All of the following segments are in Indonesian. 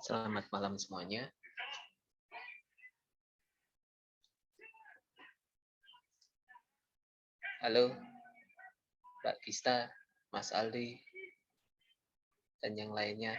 Selamat malam semuanya. Halo, Mbak Gista, Mas Aldi, dan yang lainnya.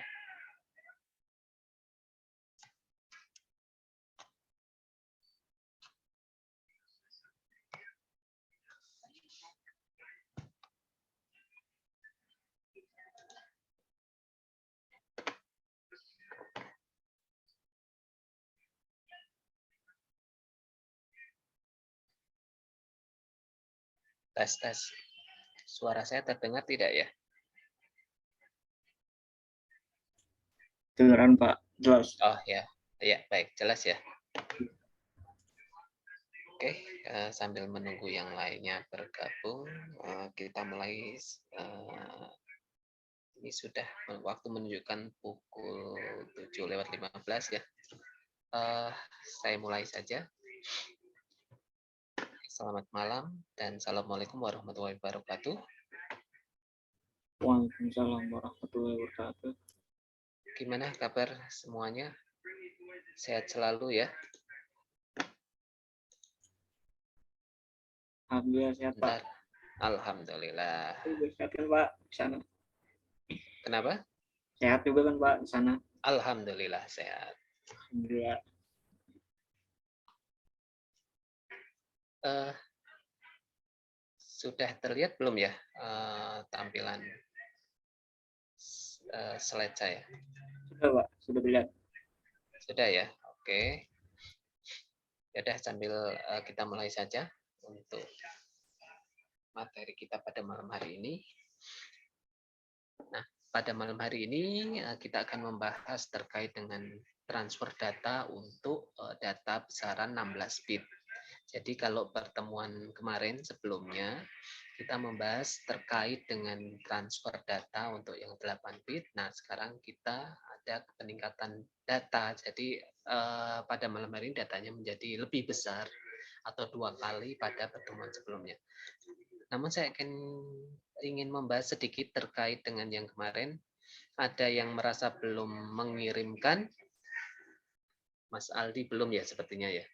Tes. Suara saya terdengar tidak ya? Dengaran Pak, jelas. Oh ya, baik, jelas ya. Oke, sambil menunggu yang lainnya bergabung, kita mulai. Ini sudah waktu menunjukkan pukul 7:15 ya. Saya mulai saja. Selamat malam dan assalamualaikum warahmatullahi wabarakatuh. Waalaikumsalam warahmatullahi wabarakatuh. Gimana kabar semuanya? Sehat selalu ya? Alhamdulillah sehat Pak. Bentar. Alhamdulillah. Sehat kan Pak di sana? Kenapa? Sehat juga kan Pak di sana? Alhamdulillah sehat. Alhamdulillah. Sudah terlihat belum ya tampilan slide saya? Sudah Pak, sudah dilihat. Sudah ya, oke. Ya udah, sambil kita mulai saja untuk materi kita pada malam hari ini. Nah, pada malam hari ini kita akan membahas terkait dengan transfer data untuk data besaran 16 bit. Jadi kalau pertemuan kemarin sebelumnya kita membahas terkait dengan transfer data untuk yang 8 bit. Nah, sekarang kita ada peningkatan data. Jadi pada malam hari ini datanya menjadi lebih besar atau 2 kali pada pertemuan sebelumnya. Namun saya ingin membahas sedikit terkait dengan yang kemarin. Ada yang merasa belum mengirimkan? Mas Aldi belum ya sepertinya ya?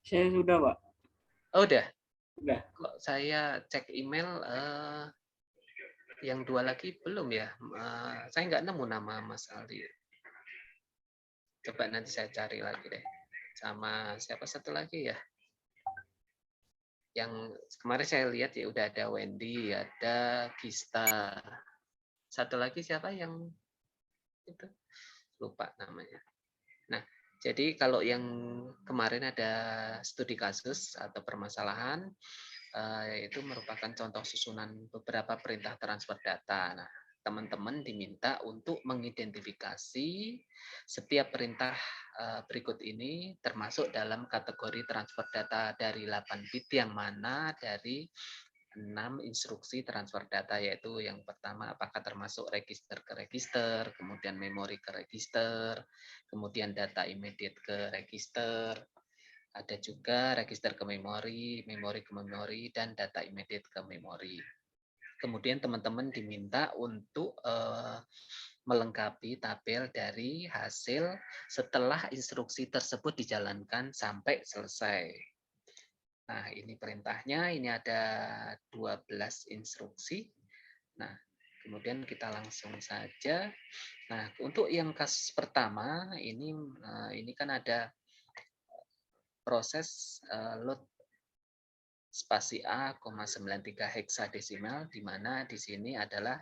Saya sudah Pak. Oh, udah? Udah. Kok saya cek email yang 2 lagi belum ya? Saya nggak nemu nama Mas Aldi. Coba nanti saya cari lagi deh. Sama siapa satu lagi ya? Yang kemarin saya lihat ya udah ada Wendy, ada Gista. Satu lagi siapa yang itu? Lupa namanya. Nah, jadi kalau yang kemarin ada studi kasus atau permasalahan, itu merupakan contoh susunan beberapa perintah transfer data. Nah, teman-teman diminta untuk mengidentifikasi setiap perintah berikut ini termasuk dalam kategori transfer data dari 8 bit yang mana dari 6 instruksi transfer data, yaitu yang pertama apakah termasuk register ke register, kemudian memori ke register, kemudian data immediate ke register, ada juga register ke memori, memori ke memori, dan data immediate ke memori. Kemudian teman-teman diminta untuk melengkapi tabel dari hasil setelah instruksi tersebut dijalankan sampai selesai. Nah, ini perintahnya, ini ada 12 instruksi. Nah, kemudian kita langsung saja. Nah, untuk yang kasus pertama, ini kan ada proses load spasi A, 93 heksadesimal, di mana di sini adalah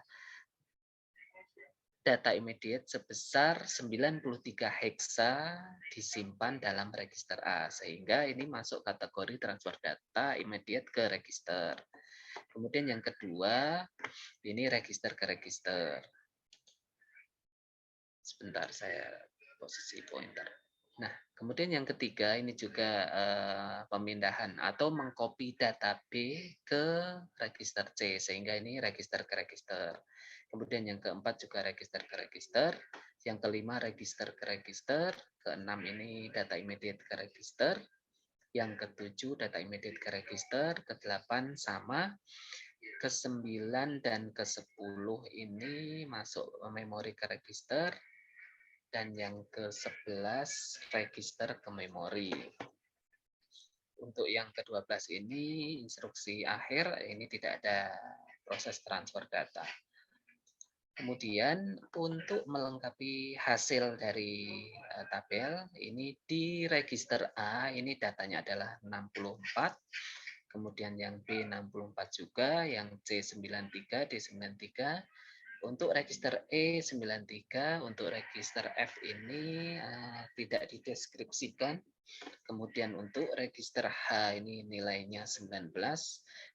data immediate sebesar 93 heksa disimpan dalam register A, sehingga ini masuk kategori transfer data immediate ke register. Kemudian yang kedua, ini register ke register. Sebentar, saya posisi pointer. Nah, kemudian yang ketiga, ini juga pemindahan atau mengcopy data B ke register C, sehingga ini register ke register. Kemudian yang keempat juga register ke register. Yang kelima register ke register. Keenam ini data immediate ke register. Yang ketujuh data immediate ke register. Kedelapan sama. ke-9 dan ke-10 ini masuk memori ke register, dan yang ke-11 register ke memori. Untuk yang ke-12 ini instruksi akhir, ini tidak ada proses transfer data. Kemudian untuk melengkapi hasil dari tabel, ini di register A, ini datanya adalah 64, kemudian yang B 64 juga, yang C 93, D 93. Untuk register E 93, untuk register F ini tidak dideskripsikan. Kemudian untuk register H ini nilainya 19,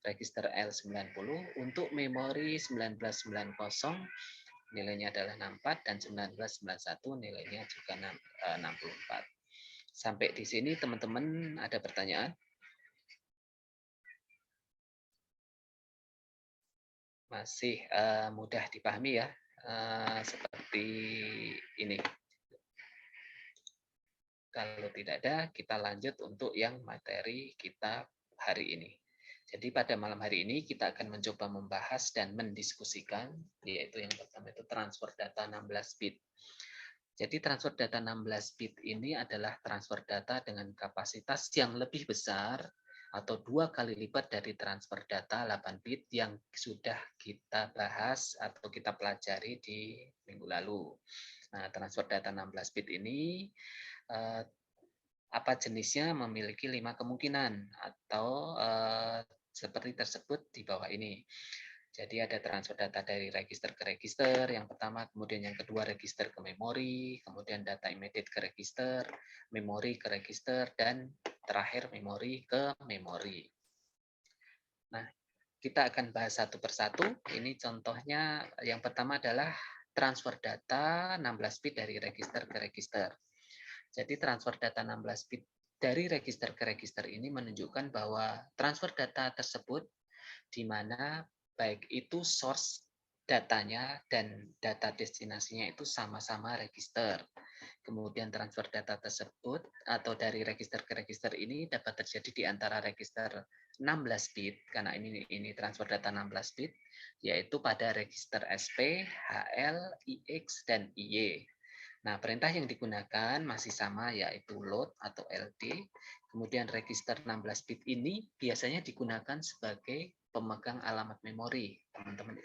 register L 90, untuk memori 1990 nilainya adalah 64 dan 1991 nilainya juga 64. Sampai di sini teman-teman ada pertanyaan? Masih mudah dipahami ya, seperti ini. Kalau tidak ada, kita lanjut untuk yang materi kita hari ini. Jadi pada malam hari ini kita akan mencoba membahas dan mendiskusikan, yaitu yang pertama itu transfer data 16 bit. Jadi transfer data 16 bit ini adalah transfer data dengan kapasitas yang lebih besar atau 2 kali lipat dari transfer data 8 bit yang sudah kita bahas atau kita pelajari di minggu lalu. Nah, transfer data 16 bit ini apa jenisnya memiliki 5 kemungkinan atau seperti tersebut di bawah ini. Jadi ada transfer data dari register ke register, yang pertama, kemudian yang kedua register ke memori, kemudian data immediate ke register, memori ke register, dan terakhir memori ke memori. Nah, kita akan bahas satu persatu. Ini contohnya yang pertama adalah transfer data 16 bit dari register ke register. Jadi transfer data 16 bit dari register ke register ini menunjukkan bahwa transfer data tersebut di mana baik itu source datanya dan data destinasinya itu sama-sama register. Kemudian transfer data tersebut atau dari register ke register ini dapat terjadi di antara register 16 bit, karena ini transfer data 16 bit, yaitu pada register SP, HL, IX, dan IY. Nah, perintah yang digunakan masih sama, yaitu load atau LD. Kemudian register 16 bit ini biasanya digunakan sebagai pemegang alamat memori. Teman-teman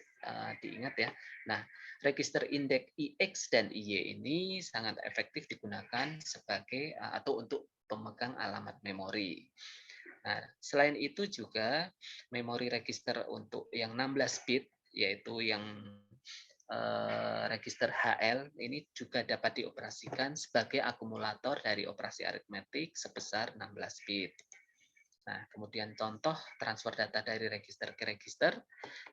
diingat ya. Nah, register indeks IX dan IY ini sangat efektif digunakan sebagai atau untuk pemegang alamat memori. Nah, selain itu juga memori register untuk yang 16 bit, yaitu yang register HL ini juga dapat dioperasikan sebagai akumulator dari operasi aritmetik sebesar 16 bit. Nah, kemudian contoh transfer data dari register ke register,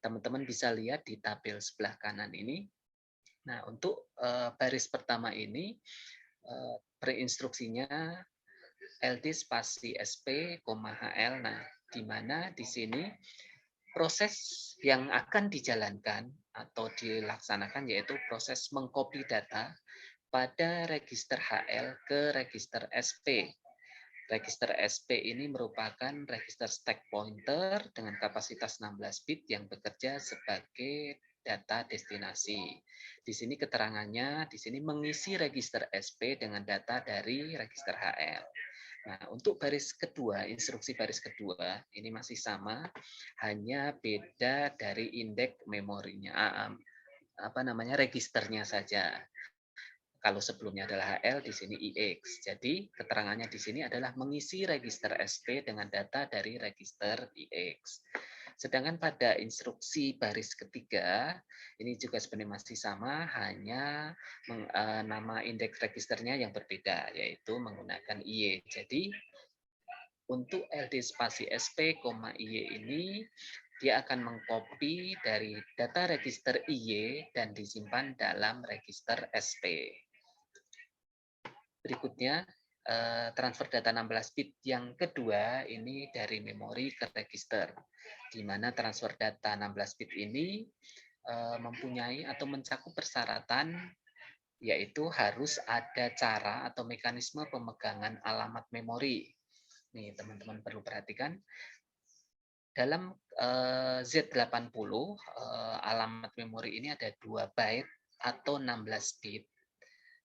teman-teman bisa lihat di tabel sebelah kanan ini. Nah, untuk baris pertama ini, preinstruksinya LD spasi SP, HL. Nah, di mana di sini proses yang akan dijalankan atau dilaksanakan yaitu proses mengcopy data pada register HL ke register SP. Register SP ini merupakan register stack pointer dengan kapasitas 16 bit yang bekerja sebagai data destinasi. Di sini keterangannya, di sini mengisi register SP dengan data dari register HL. Nah, untuk baris kedua, instruksi baris kedua, ini masih sama, hanya beda dari indeks memorinya, registernya saja. Kalau sebelumnya adalah HL, di sini IX. Jadi keterangannya di sini adalah mengisi register SP dengan data dari register IX. Sedangkan pada instruksi baris ketiga, ini juga sebenarnya masih sama, hanya nama indeks registernya yang berbeda, yaitu menggunakan IY. Jadi untuk LD spasi SP, IY ini dia akan mengcopy dari data register IY dan disimpan dalam register SP. Berikutnya, transfer data 16 bit yang kedua ini dari memori ke register, di mana transfer data 16 bit ini mempunyai atau mencakup persyaratan, yaitu harus ada cara atau mekanisme pemegangan alamat memori. Nih, teman-teman perlu perhatikan, Dalam Z80 alamat memori ini ada 2 byte atau 16 bit.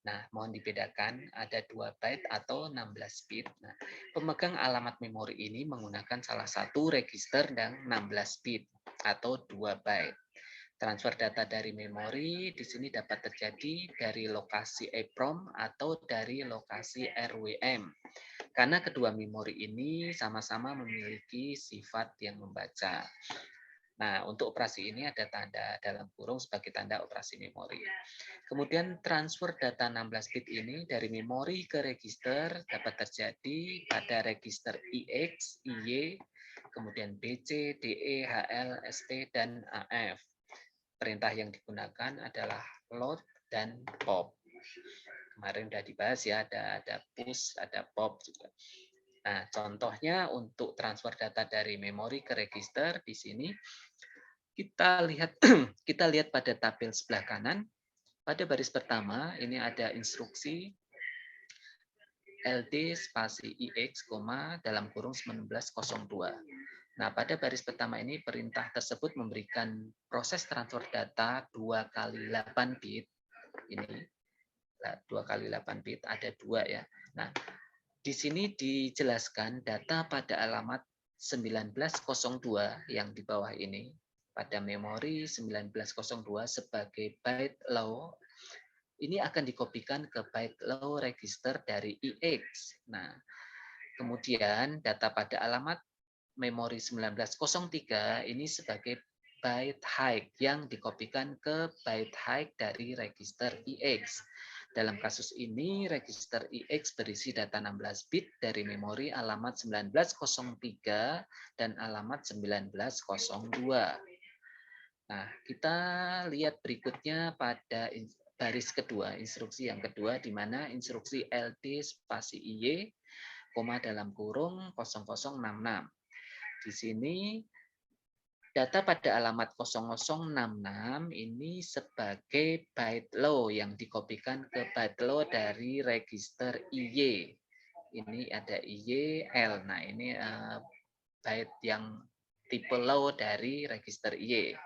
Nah, mohon dibedakan, ada 2 byte atau 16 bit. Nah, pemegang alamat memori ini menggunakan salah satu register dan 16 bit atau 2 byte. Transfer data dari memori di sini dapat terjadi dari lokasi EEPROM atau dari lokasi RWM. Karena kedua memori ini sama-sama memiliki sifat yang membaca. Nah, untuk operasi ini ada tanda dalam kurung sebagai tanda operasi memori. Kemudian transfer data 16 bit ini dari memori ke register dapat terjadi pada register IX, IY, kemudian BC, DE, HL, ST, dan AF. Perintah yang digunakan adalah load dan pop. Kemarin sudah dibahas ya, ada push, ada pop juga. Nah, contohnya untuk transfer data dari memori ke register di sini kita lihat kita lihat pada tabel sebelah kanan. Pada baris pertama ini ada instruksi LD spasi IX, dalam kurung 1902. Nah, pada baris pertama ini perintah tersebut memberikan proses transfer data 2 kali 8 bit. Ini 2 kali 8 bit, ada 2 ya. Nah, di sini dijelaskan data pada alamat 1902 yang di bawah ini pada memori 1902 sebagai byte low ini akan dikopikan ke byte low register dari IX. Nah, kemudian data pada alamat memori 1903 ini sebagai byte high yang dikopikan ke byte high dari register IX. Dalam kasus ini, register IX berisi data 16 bit dari memori alamat 1903 dan alamat 1902. Nah, kita lihat berikutnya pada baris kedua, instruksi yang kedua, di mana instruksi LD spasi IY, dalam kurung 0066. Di sini data pada alamat 0066 ini sebagai byte low yang dikopikan ke byte low dari register IY. Ini ada IY L. Nah, ini byte yang tipe low dari register IY.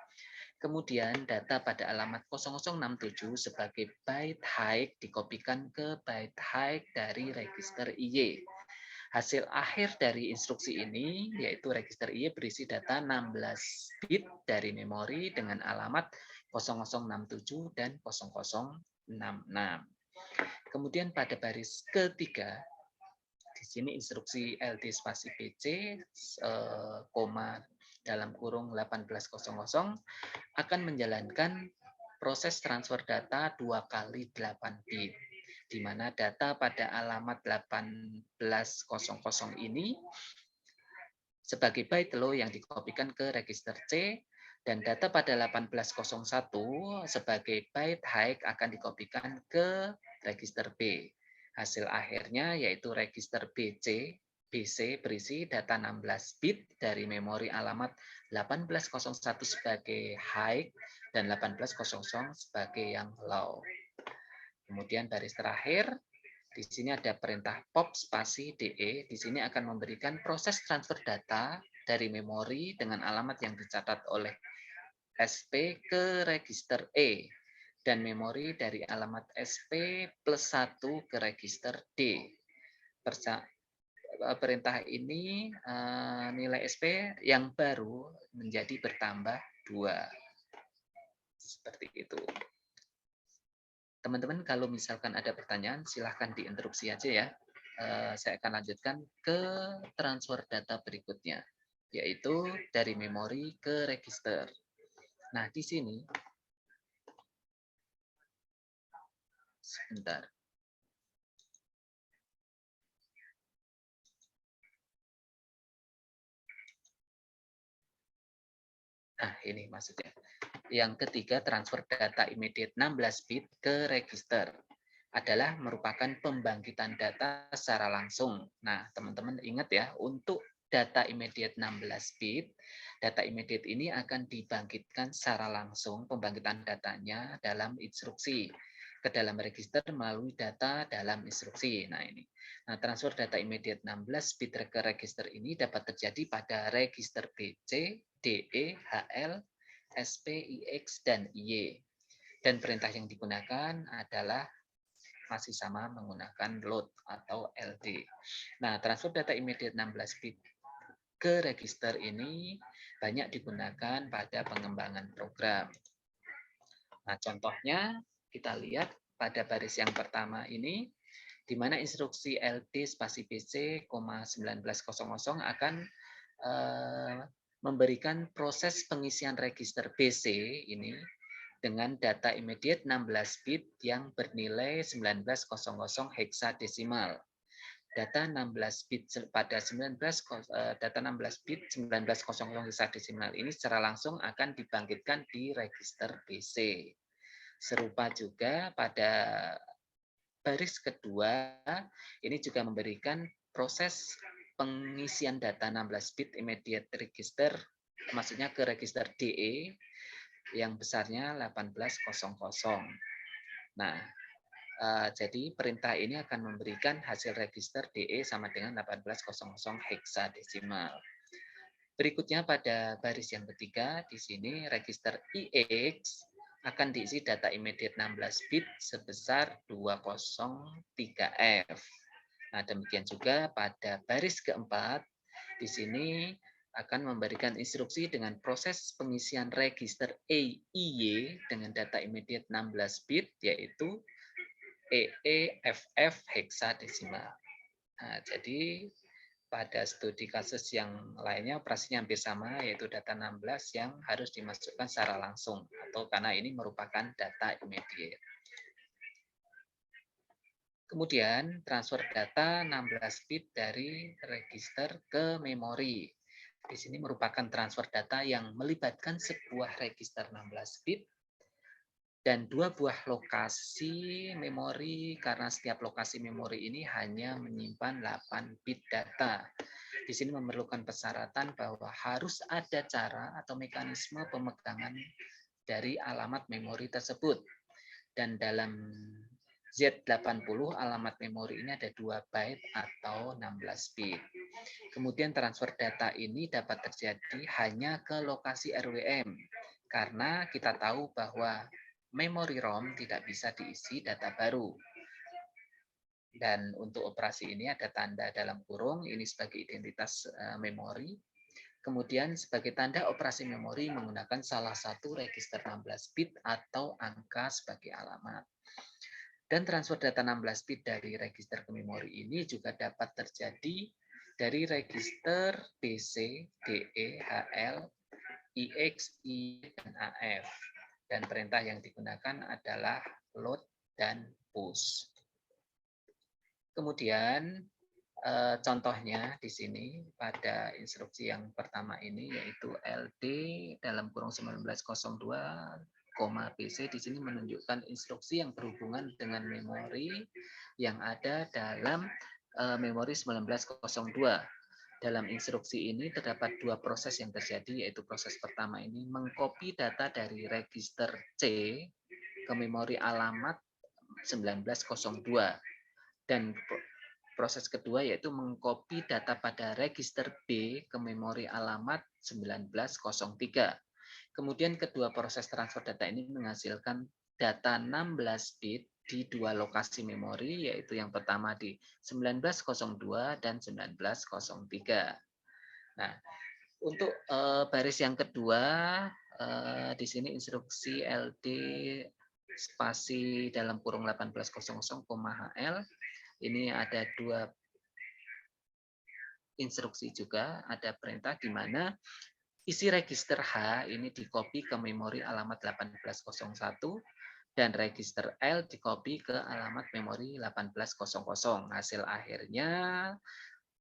Kemudian data pada alamat 0067 sebagai byte high dikopikan ke byte high dari register IY. Hasil akhir dari instruksi ini yaitu register IY berisi data 16 bit dari memori dengan alamat 0067 dan 0066. Kemudian pada baris ketiga di sini instruksi LD spasi BC, dalam kurung 1800 akan menjalankan proses transfer data 2 kali 8 bit, di mana data pada alamat 1800 ini sebagai byte low yang dikopikan ke register C, dan data pada 1801 sebagai byte high akan dikopikan ke register B. Hasil akhirnya yaitu register BC berisi data 16 bit dari memori alamat 1801 sebagai high dan 1800 sebagai yang low. Kemudian baris terakhir, di sini ada perintah pop spasi DE. Di sini akan memberikan proses transfer data dari memori dengan alamat yang dicatat oleh SP ke register E dan memori dari alamat SP plus 1 ke register D. Perintah ini nilai SP yang baru menjadi bertambah 2. Seperti itu. Teman-teman kalau misalkan ada pertanyaan silahkan diinterupsi aja ya. Saya akan lanjutkan ke transfer data berikutnya, yaitu dari memori ke register. Nah, di sini sebentar. Nah, ini maksudnya. Yang ketiga, transfer data immediate 16 bit ke register adalah merupakan pembangkitan data secara langsung. Nah, teman-teman ingat ya, untuk data immediate 16 bit, data immediate ini akan dibangkitkan secara langsung pembangkitan datanya dalam instruksi. ke dalam register melalui data dalam instruksi. Nah, ini. Nah, transfer data immediate 16 bit ke register ini dapat terjadi pada register BC, DE, HL, SP, IX, dan IY. Dan perintah yang digunakan adalah masih sama menggunakan load atau LD. Nah, transfer data immediate 16 bit ke register ini banyak digunakan pada pengembangan program. Nah, contohnya kita lihat pada baris yang pertama ini, di mana instruksi LD spasi BC, 1900 akan memberikan proses pengisian register BC ini dengan data immediate 16 bit yang bernilai 1900 heksadesimal. Data 16 bit pada data 16 bit 1900 heksadesimal ini secara langsung akan dibangkitkan di register BC. Serupa juga pada baris kedua, ini juga memberikan proses pengisian data 16 bit immediate register, maksudnya ke register DE yang besarnya 1800. Nah, jadi perintah ini akan memberikan hasil register DE sama dengan 1800 heksadesimal. Berikutnya pada baris yang ketiga, di sini register IX akan diisi data immediate 16 bit sebesar 203F. Nah, demikian juga pada baris keempat, di sini akan memberikan instruksi dengan proses pengisian register EIY dengan data immediate 16 bit, yaitu EEFF heksadesimal. Nah, jadi pada studi kasus yang lainnya operasinya hampir sama, yaitu data 16 yang harus dimasukkan secara langsung, atau karena ini merupakan data immediate. Kemudian transfer data 16 bit dari register ke memori. Di sini merupakan transfer data yang melibatkan sebuah register 16 bit dan dua buah lokasi memori, karena setiap lokasi memori ini hanya menyimpan 8 bit data. Di sini memerlukan persyaratan bahwa harus ada cara atau mekanisme pemegangan dari alamat memori tersebut. Dan dalam Z80 alamat memori ini ada 2 byte atau 16 bit. Kemudian transfer data ini dapat terjadi hanya ke lokasi RWM, karena kita tahu bahwa memori ROM tidak bisa diisi data baru. Dan untuk operasi ini ada tanda dalam kurung, ini sebagai identitas memori. Kemudian sebagai tanda operasi memori menggunakan salah satu register 16 bit atau angka sebagai alamat. Dan transfer data 16 bit dari register ke memori ini juga dapat terjadi dari register BC, DE, HL, IX, I, dan AF. Dan perintah yang digunakan adalah load dan push. Kemudian contohnya di sini pada instruksi yang pertama ini, yaitu LD dalam kurung 1902, PC di sini menunjukkan instruksi yang berhubungan dengan memori yang ada dalam memori 1902. Dalam instruksi ini terdapat dua proses yang terjadi, yaitu proses pertama ini mengcopy data dari register C ke memori alamat 1902, dan proses kedua yaitu mengcopy data pada register B ke memori alamat 1903. Kemudian kedua proses transfer data ini menghasilkan data 16 bit di dua lokasi memori, yaitu yang pertama di 1902 dan 1903. Nah, untuk baris yang kedua, di sini instruksi LD spasi dalam kurung 1800, HL, ini ada dua instruksi juga, ada perintah di mana isi register H ini di-copy ke memori alamat 1801 dan register L di-copy ke alamat memori 1800. Hasil akhirnya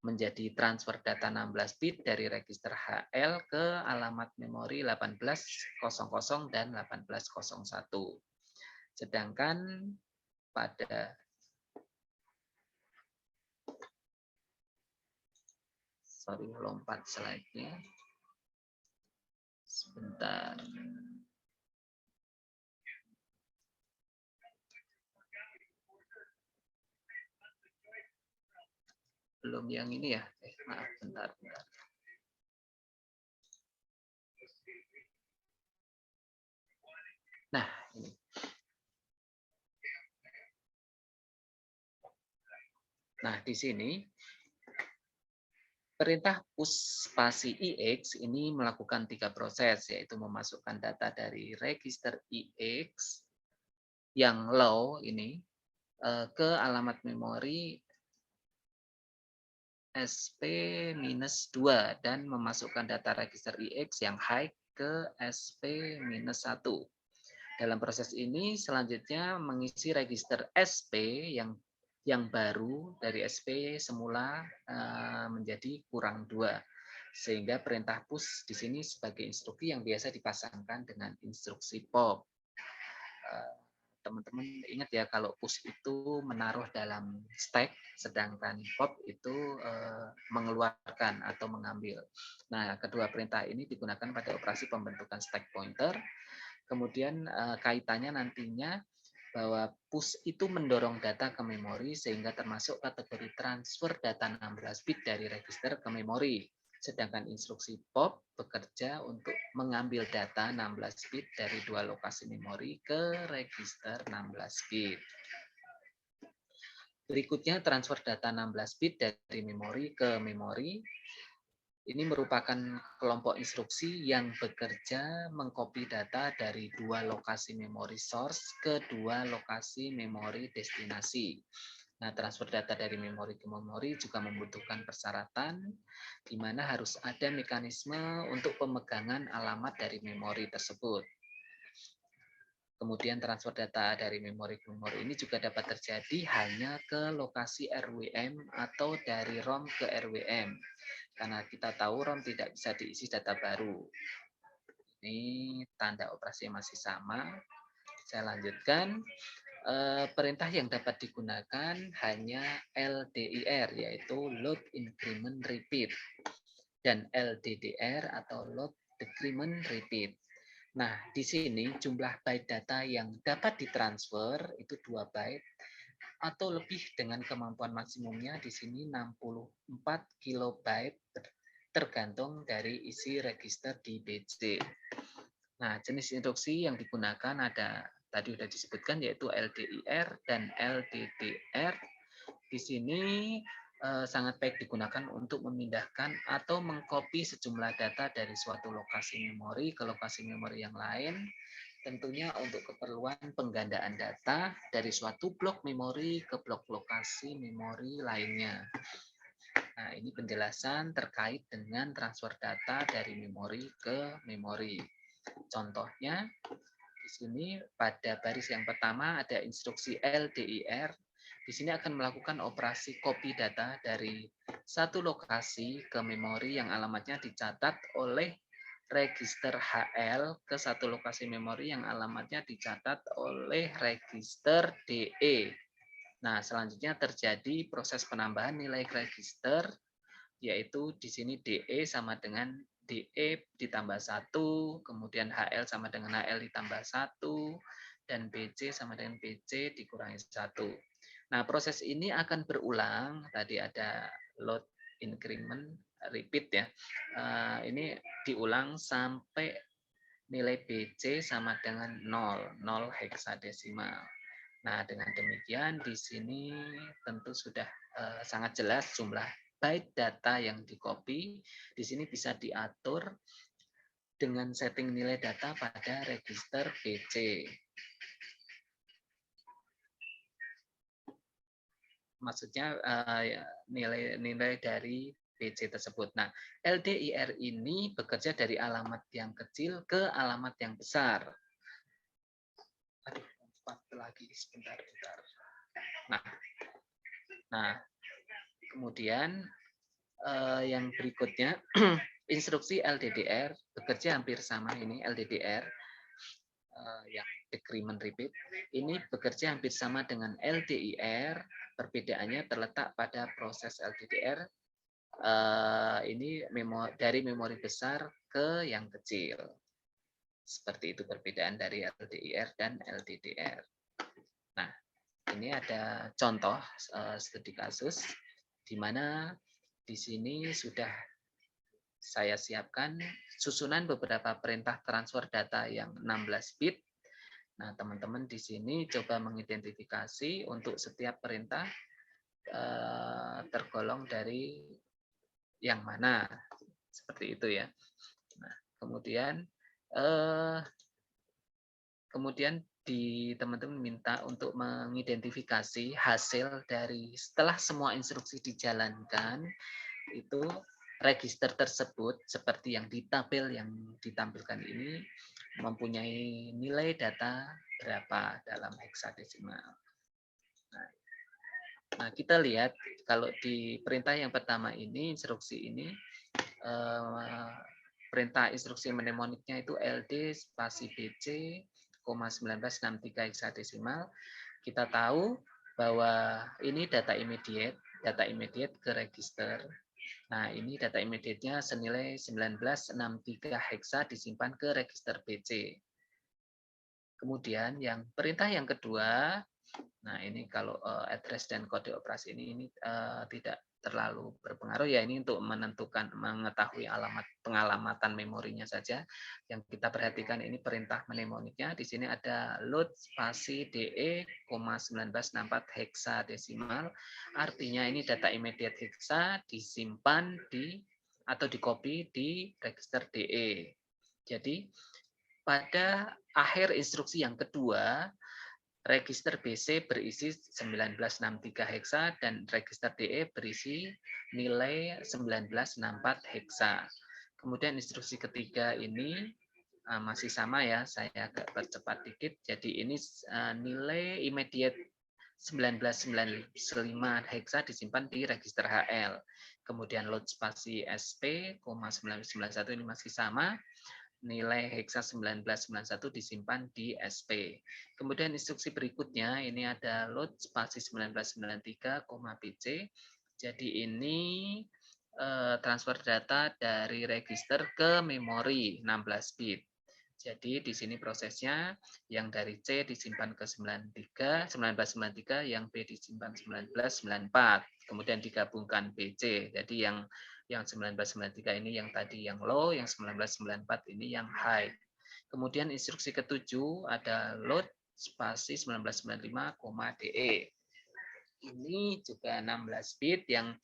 menjadi transfer data 16 bit dari register HL ke alamat memori 1800 dan 1801. Sedangkan pada lompat slide-nya. Sebentar. belum yang ini ya. Maaf, bentar. Nah, ini. Nah, di sini perintah push spasi IX ini melakukan 3 proses, yaitu memasukkan data dari register IX yang low ini ke alamat memori SP-2 dan memasukkan data register IX yang high ke SP-1. Dalam proses ini selanjutnya mengisi register SP yang baru dari SP semula menjadi kurang 2. Sehingga perintah push di sini sebagai instruksi yang biasa dipasangkan dengan instruksi pop. Teman-teman ingat ya, kalau push itu menaruh dalam stack, sedangkan pop itu mengeluarkan atau mengambil. Nah, kedua perintah ini digunakan pada operasi pembentukan stack pointer. Kemudian kaitannya nantinya bahwa push itu mendorong data ke memori sehingga termasuk kategori transfer data 16 bit dari register ke memori. Sedangkan instruksi pop bekerja untuk mengambil data 16 bit dari 2 lokasi memori ke register 16 bit. Berikutnya transfer data 16 bit dari memori ke memori. Ini merupakan kelompok instruksi yang bekerja mengcopy data dari 2 lokasi memori source ke 2 lokasi memori destinasi. Nah, transfer data dari memori ke memori juga membutuhkan persyaratan di mana harus ada mekanisme untuk pemegangan alamat dari memori tersebut. Kemudian transfer data dari memori ke memori ini juga dapat terjadi hanya ke lokasi RWM atau dari ROM ke RWM. Karena kita tahu ROM tidak bisa diisi data baru. Ini tanda operasi masih sama. Saya lanjutkan. Perintah yang dapat digunakan hanya LDIR, yaitu Load Increment Repeat, dan LDDR atau Load Decrement Repeat. Nah, di sini jumlah byte data yang dapat ditransfer itu 2 byte atau lebih dengan kemampuan maksimumnya di sini 64 kilobyte tergantung dari isi register di BC. Nah, jenis instruksi yang digunakan ada tadi sudah disebutkan yaitu LDIR dan LDDR. Di sini sangat baik digunakan untuk memindahkan atau mengcopy sejumlah data dari suatu lokasi memori ke lokasi memori yang lain, tentunya untuk keperluan penggandaan data dari suatu blok memori ke blok lokasi memori lainnya. Nah, ini penjelasan terkait dengan transfer data dari memori ke memori. Contohnya, di sini pada baris yang pertama ada instruksi LDIR. Di sini akan melakukan operasi copy data dari satu lokasi ke memori yang alamatnya dicatat oleh register HL ke satu lokasi memori yang alamatnya dicatat oleh register DE. Nah, selanjutnya terjadi proses penambahan nilai register, yaitu di sini DE sama dengan DE ditambah 1, kemudian HL sama dengan HL ditambah 1, dan BC sama dengan BC dikurangi 1. Nah, proses ini akan berulang. Tadi ada load increment repeat ya. Ini diulang sampai nilai BC sama dengan 0 heksadesimal. Nah, dengan demikian di sini tentu sudah sangat jelas jumlah byte data yang di-copy. Di sini bisa diatur dengan setting nilai data pada register BC. Maksudnya nilai dari BC tersebut. Nah, LDIR ini bekerja dari alamat yang kecil ke alamat yang besar. Aduh, lagi sebentar. Nah, kemudian yang berikutnya instruksi LDDR bekerja hampir sama ini LDDR yang decrement repeat ini bekerja hampir sama dengan LDIR. Perbedaannya terletak pada proses LDDR ini dari memori besar ke yang kecil. Seperti itu perbedaan dari LDIR dan LDDR. Nah, ini ada contoh studi kasus di mana di sini sudah saya siapkan susunan beberapa perintah transfer data yang 16 bit. Nah, teman-teman di sini coba mengidentifikasi untuk setiap perintah tergolong dari yang mana, seperti itu ya. Nah, kemudian teman-teman minta untuk mengidentifikasi hasil dari setelah semua instruksi dijalankan, itu register tersebut seperti yang di tabel yang ditampilkan ini mempunyai nilai data berapa dalam heksadesimal. Nah, kita lihat kalau di perintah yang pertama ini, instruksi ini, perintah instruksi mnemoniknya itu LD spasi BC, 1963 heksadesimal. Kita tahu bahwa ini data immediate ke register. Nah, ini data immediate-nya senilai 1963 heksa disimpan ke register BC. Kemudian yang perintah yang kedua, nah ini kalau address dan kode operasi ini tidak terlalu berpengaruh ya, ini untuk mengetahui alamat pengalamatan memorinya saja. Yang kita perhatikan ini perintah mnemoniknya, di sini ada load spasi DE, 1964 heksadesimal, artinya ini data immediate heksa disimpan atau di-copy di register DE. Jadi pada akhir instruksi yang kedua, register BC berisi 1963 heksa dan register DE berisi nilai 1964 heksa. Kemudian instruksi ketiga ini masih sama ya, saya agak percepat dikit. Jadi ini nilai immediate 1995 heksa disimpan di register HL. Kemudian load spasi SP, 991 ini masih sama. Nilai heksa 1991 disimpan di SP. Kemudian instruksi berikutnya ini ada load spasi 1993, BC. Jadi ini transfer data dari register ke memori 16 bit. Jadi di sini prosesnya yang dari C disimpan ke 1993, yang B disimpan 1994, kemudian digabungkan BC. Jadi yang 1993 ini yang tadi yang low, yang 1994 ini yang high. Kemudian instruksi ketujuh ada load spasi 1995, DE. Ini juga 16 bit, yang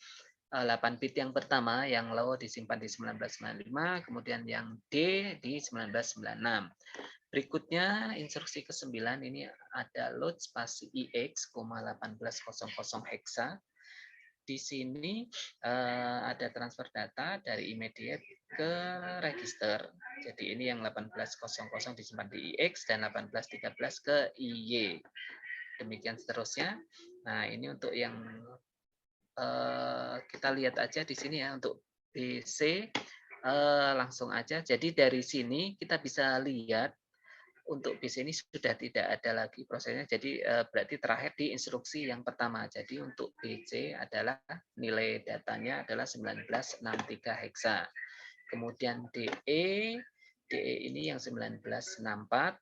8 bit yang pertama yang low disimpan di 1995, kemudian yang D di 1996. Berikutnya instruksi ke-9 ini ada load spasi IX, 1800 heksa. Di sini ada transfer data dari immediate ke register. Jadi ini yang 1800 disimpan di IX dan 1813 ke IY. Demikian seterusnya. Nah, ini untuk yang kita lihat aja di sini ya, untuk BC langsung aja. Jadi dari sini kita bisa lihat untuk BC ini sudah tidak ada lagi prosesnya. Jadi berarti terakhir di instruksi yang pertama. Jadi untuk BC adalah nilai datanya adalah 1963 heksa. Kemudian DE ini yang 1964.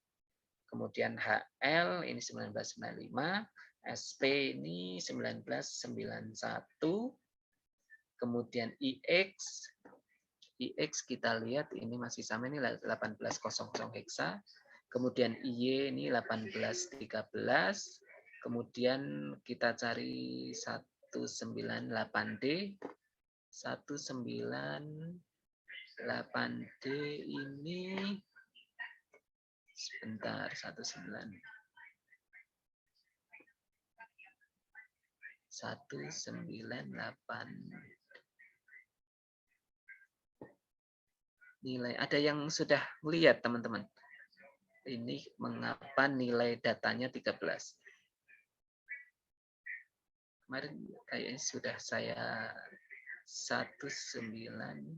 Kemudian HL ini 1995. SP ini 1991, kemudian IX kita lihat ini masih sama, ini 1800 heksa, kemudian IY ini 1813, kemudian kita cari 198D, 198D ini sebentar, 198 nilai. Ada yang sudah melihat teman-teman? Ini mengapa nilai datanya 13? Kemarin kayaknya sudah saya 198.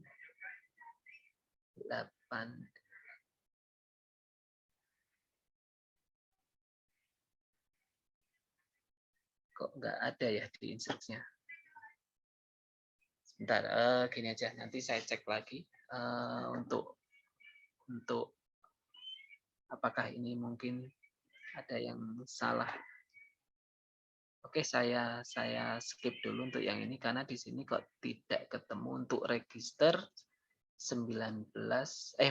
Kok nggak ada ya di instruksinya? Sebentar, gini aja, nanti saya cek lagi untuk apakah ini mungkin ada yang salah. Oke, saya skip dulu untuk yang ini karena di sini kok tidak ketemu untuk register 19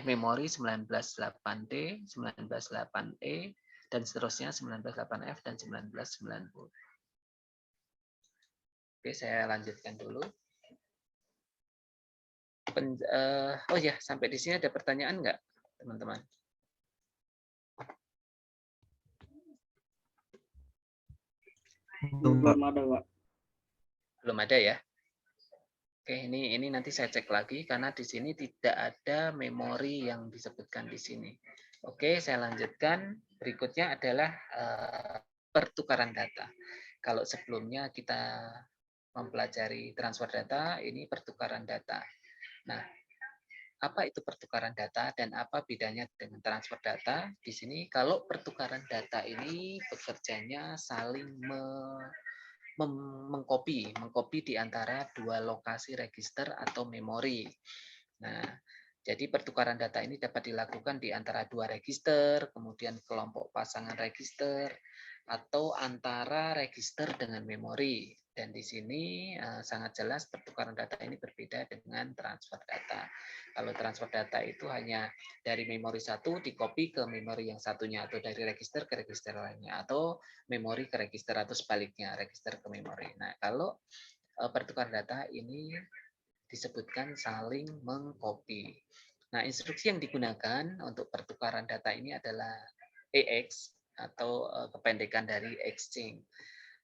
memori 198D, 198E dan seterusnya 198F dan 1990. Oke, saya lanjutkan dulu. Oh ya, sampai di sini ada pertanyaan nggak, teman-teman? Belum ada, Pak. Belum ada ya? Oke, ini nanti saya cek lagi karena di sini tidak ada memori yang disebutkan di sini. Oke, saya lanjutkan. Berikutnya adalah pertukaran data. Kalau sebelumnya kita mempelajari transfer data, ini pertukaran data. Nah, apa itu pertukaran data dan apa bedanya dengan transfer data? Di sini kalau pertukaran data ini bekerjanya saling mengcopy di antara dua lokasi register atau memori. Nah, jadi pertukaran data ini dapat dilakukan di antara dua register, kemudian kelompok pasangan register, atau antara register dengan memori. Dan di sini sangat jelas pertukaran data ini berbeda dengan transfer data. Kalau transfer data itu hanya dari memori satu di-copy ke memori yang satunya, atau dari register ke register lainnya, atau memori ke register atau sebaliknya, register ke memori. Nah, kalau pertukaran data ini disebutkan saling mengcopy. Nah, instruksi yang digunakan untuk pertukaran data ini adalah EX atau kependekan dari exchange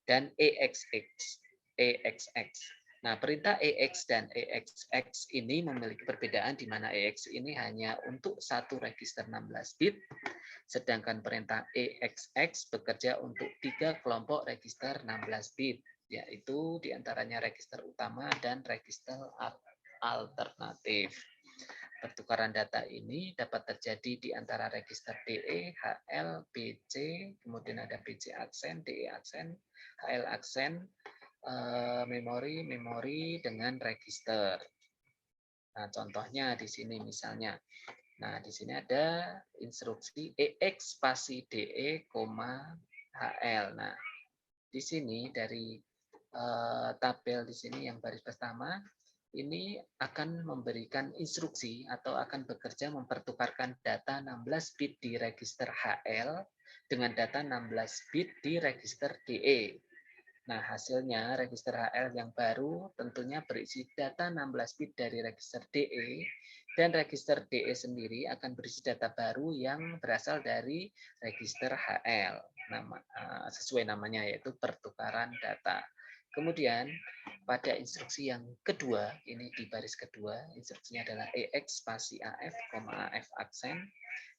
dan EXX. Nah, perintah EX dan EXX ini memiliki perbedaan di mana EX ini hanya untuk satu register 16 bit, sedangkan perintah EXX bekerja untuk 3 kelompok register 16 bit, yaitu diantaranya register utama dan register alternatif. Pertukaran data ini dapat terjadi di antara register DE, HL, BC, kemudian ada BC aksen, DE aksen, HL aksen, memori dengan register. Nah, contohnya di sini misalnya. Nah, di sini ada instruksi EX spasi DE, HL. Nah, di sini dari tabel di sini yang baris pertama ini akan memberikan instruksi atau akan bekerja mempertukarkan data 16 bit di register HL dengan data 16 bit di register DE. Nah, hasilnya register HL yang baru tentunya berisi data 16 bit dari register DE dan register DE sendiri akan berisi data baru yang berasal dari register HL. Sesuai namanya yaitu pertukaran data. Kemudian pada instruksi yang kedua, ini di baris kedua, instruksinya adalah EX spasi AF, AF aksen,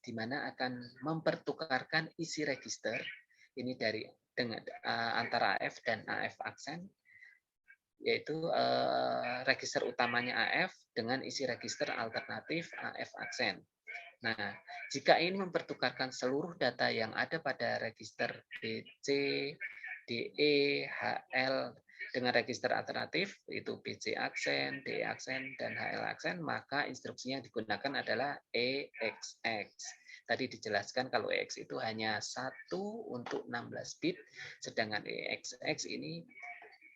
di mana akan mempertukarkan isi register, ini dari dengan antara AF dan AF aksen, yaitu register utamanya AF dengan isi register alternatif AF aksen. Nah, jika ingin mempertukarkan seluruh data yang ada pada register BC, DE, HL dengan register alternatif, itu BC aksen, DE aksen, dan HL aksen, maka instruksinya yang digunakan adalah EXX. Tadi dijelaskan kalau EX itu hanya satu untuk 16 bit, sedangkan EXX ini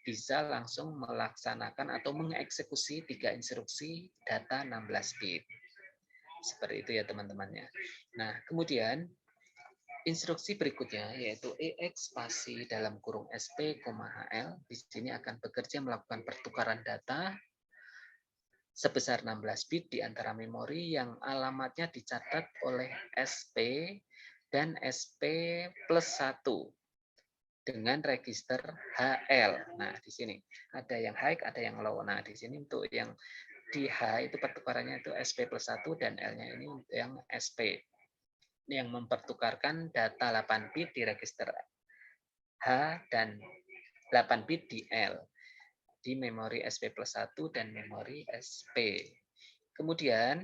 bisa langsung melaksanakan atau mengeksekusi 3 instruksi data 16 bit. Seperti itu ya teman-temannya. Nah, kemudian instruksi berikutnya yaitu EX spasi dalam kurung SP, HL. Di sini akan bekerja melakukan pertukaran data sebesar 16 bit di antara memori yang alamatnya dicatat oleh SP dan SP plus 1 dengan register HL. Nah, di sini ada yang high, ada yang low. Nah, di sini untuk yang di H itu pertukarannya itu SP plus 1 dan L-nya ini yang SP. Ini yang mempertukarkan data 8 bit di register H dan 8 bit di L. Di memori SP plus 1 dan memori SP. Kemudian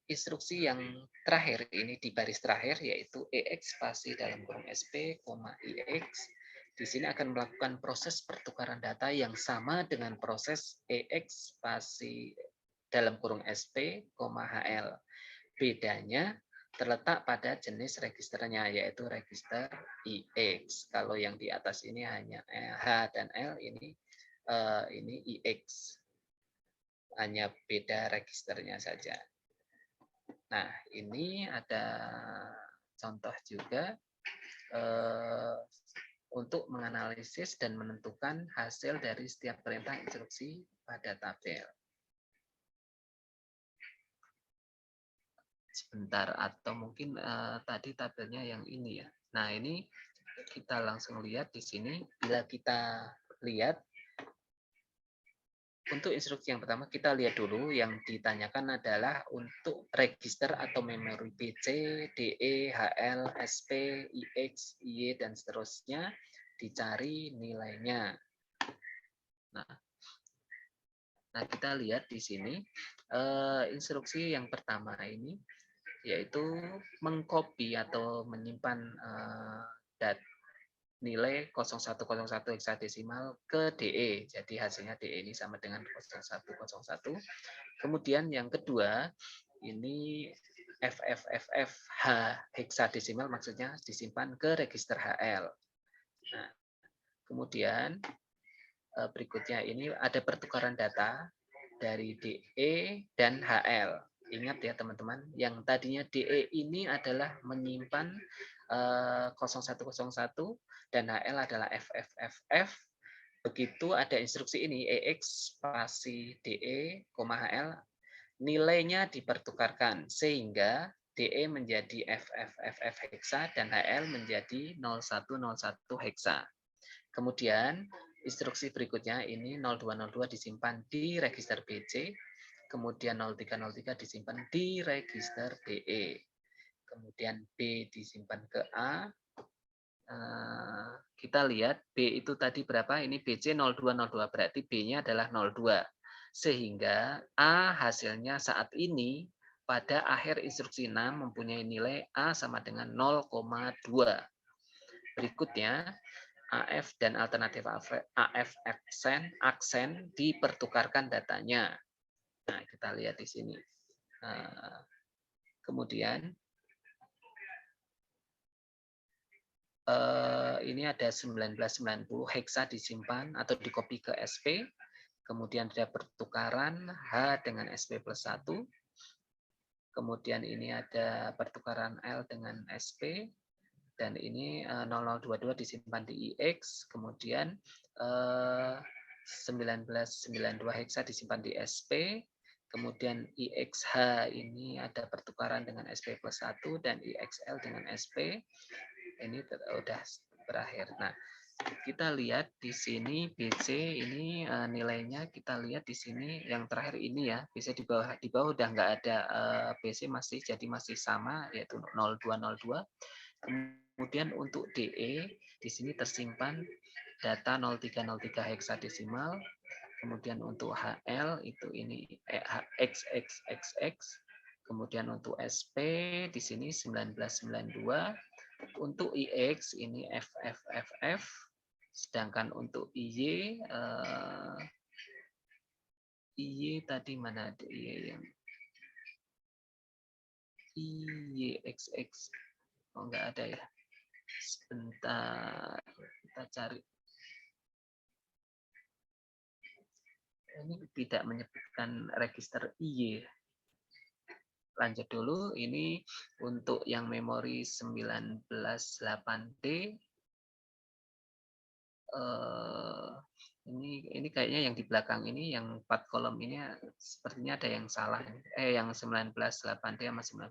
instruksi yang terakhir ini di baris terakhir yaitu EX spasi dalam kurung SP, IX. Di sini akan melakukan proses pertukaran data yang sama dengan proses EX spasi dalam kurung SP, HL. Bedanya terletak pada jenis registernya, yaitu register IX. Kalau yang di atas ini hanya H dan L, ini IX, hanya beda registernya saja. Nah, ini ada contoh juga untuk menganalisis dan menentukan hasil dari setiap perintah instruksi pada tabel. Sebentar, atau mungkin tadi tabelnya yang ini ya. Nah, ini kita langsung lihat di sini. Bila kita lihat untuk instruksi yang pertama, kita lihat dulu yang ditanyakan adalah untuk register atau memori PC, DE, HL, SP, IX, IY, dan seterusnya, dicari nilainya. Nah, kita lihat di sini instruksi yang pertama ini yaitu mengcopy atau menyimpan nilai 0101 heksadesimal ke DE. Jadi hasilnya DE ini sama dengan 0101. Kemudian yang kedua, ini FFFF heksadesimal maksudnya disimpan ke register HL. Nah, kemudian berikutnya ini ada pertukaran data dari DE dan HL. Ingat ya teman-teman, yang tadinya DE ini adalah menyimpan 0101 dan HL adalah FFFF. Begitu ada instruksi ini EX spasi DE, HL, nilainya dipertukarkan sehingga DE menjadi FFFF heksa dan HL menjadi 0101 heksa. Kemudian instruksi berikutnya ini 0202 disimpan di register BC, kemudian 0303 disimpan di register DE. Kemudian B disimpan ke A. Kita lihat B itu tadi berapa? Ini BC 0202, berarti B-nya adalah 02. Sehingga A hasilnya saat ini pada akhir instruksi 6 mempunyai nilai A sama dengan 0,2. Berikutnya, AF dan alternatif AF aksen dipertukarkan datanya. Nah, kita lihat di sini. Kemudian ini ada 1990 heksa disimpan atau dikopi ke SP. Kemudian ada pertukaran H dengan SP plus 1. Kemudian ini ada pertukaran L dengan SP. Dan ini 0022 disimpan di IX, kemudian 1992 heksa disimpan di SP, kemudian IXH ini ada pertukaran dengan SP plus 1 dan IXL dengan SP, ini sudah berakhir. Nah, kita lihat di sini BC ini nilainya, kita lihat di sini yang terakhir ini ya, BC di bawah udah nggak ada BC masih, jadi masih sama yaitu 0202. Kemudian untuk DE di sini tersimpan data 0303 heksadesimal. Kemudian untuk HL itu ini XXXX. Kemudian untuk SP di sini 1992. Untuk IX ini FFFF. Sedangkan untuk IY IY tadi mana ada IY yang IYXX. Oh, enggak ada ya. Sebentar, kita cari. Ini tidak menyebutkan register IY. Lanjut dulu, ini untuk yang memori 198D. Ini kayaknya yang di belakang ini, yang 4 kolom ini sepertinya ada yang salah. Yang 198D sama 9.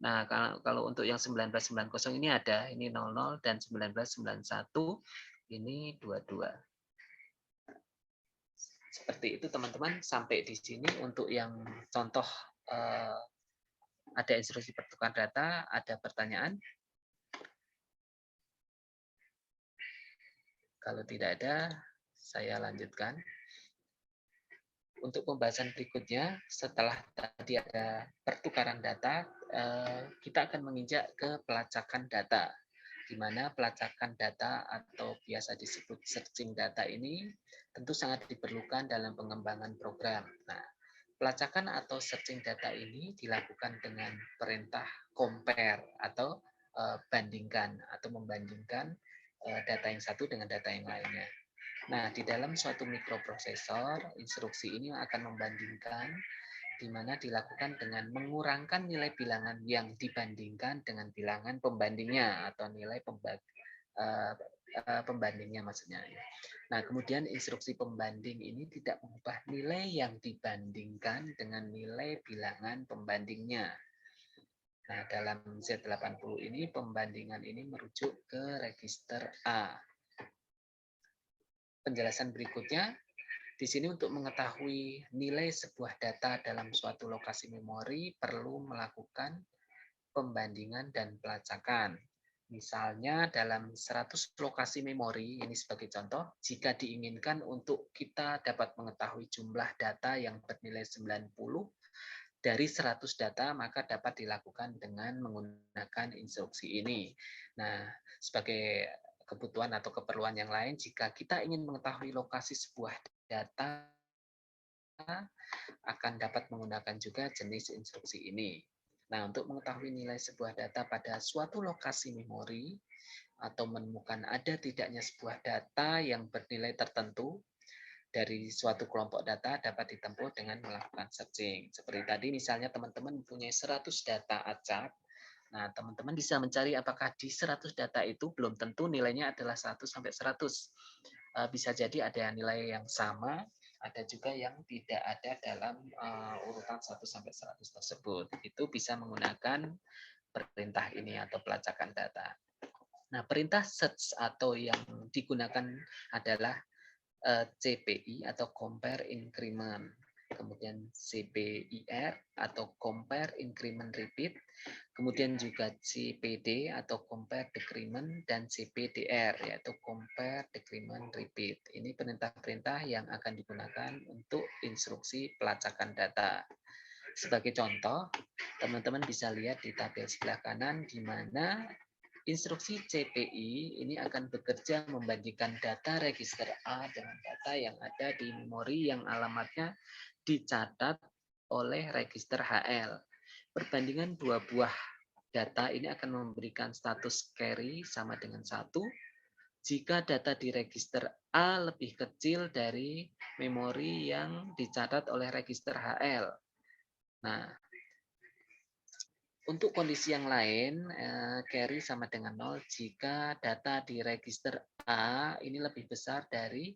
Nah, kalau untuk yang 1990 ini ada, ini 00 dan 1991 ini 22. Seperti itu teman-teman, sampai di sini untuk yang contoh ada instruksi pertukaran data, ada pertanyaan? Kalau tidak ada, saya lanjutkan. Untuk pembahasan berikutnya, setelah tadi ada pertukaran data, kita akan menginjak ke pelacakan data, di mana pelacakan data atau biasa disebut searching data ini tentu sangat diperlukan dalam pengembangan program. Nah, Pelacakan atau searching data ini dilakukan dengan perintah compare atau bandingkan atau membandingkan data yang satu dengan data yang lainnya. Nah, di dalam suatu mikroprosesor, instruksi ini akan membandingkan di mana dilakukan dengan mengurangkan nilai bilangan yang dibandingkan dengan bilangan pembandingnya atau nilai pembandingnya maksudnya. Nah, kemudian instruksi pembanding ini tidak mengubah nilai yang dibandingkan dengan nilai bilangan pembandingnya. Nah, dalam Z80 ini pembandingan ini merujuk ke register A. Penjelasan berikutnya, di sini untuk mengetahui nilai sebuah data dalam suatu lokasi memori perlu melakukan pembandingan dan pelacakan. Misalnya dalam 100 lokasi memori, ini sebagai contoh, jika diinginkan untuk kita dapat mengetahui jumlah data yang bernilai 90 dari 100 data, maka dapat dilakukan dengan menggunakan instruksi ini. Nah, sebagai kebutuhan atau keperluan yang lain, jika kita ingin mengetahui lokasi sebuah data, akan dapat menggunakan juga jenis instruksi ini. Nah, untuk mengetahui nilai sebuah data pada suatu lokasi memori atau menemukan ada tidaknya sebuah data yang bernilai tertentu dari suatu kelompok data dapat ditempuh dengan melakukan searching. Seperti tadi misalnya teman-teman mempunyai 100 data acak. Nah, teman-teman bisa mencari apakah di 100 data itu belum tentu nilainya adalah 100 sampai 100. Bisa jadi ada nilai yang sama, ada juga yang tidak ada dalam urutan 1 sampai 100 tersebut. Itu bisa menggunakan perintah ini atau pelacakan data. Nah, perintah search atau yang digunakan adalah CPI atau compare increment, kemudian CPIR atau compare increment repeat, kemudian juga CPD atau compare decrement, dan CPDR yaitu compare decrement repeat. Ini perintah-perintah yang akan digunakan untuk instruksi pelacakan data. Sebagai contoh, teman-teman bisa lihat di tabel sebelah kanan di mana instruksi CPI ini akan bekerja membandingkan data register A dengan data yang ada di memori yang alamatnya dicatat oleh register HL. Perbandingan dua buah data ini akan memberikan status carry sama dengan 1 jika data di register A lebih kecil dari memori yang dicatat oleh register HL. Nah, untuk kondisi yang lain, carry sama dengan 0 jika data di register A ini lebih besar dari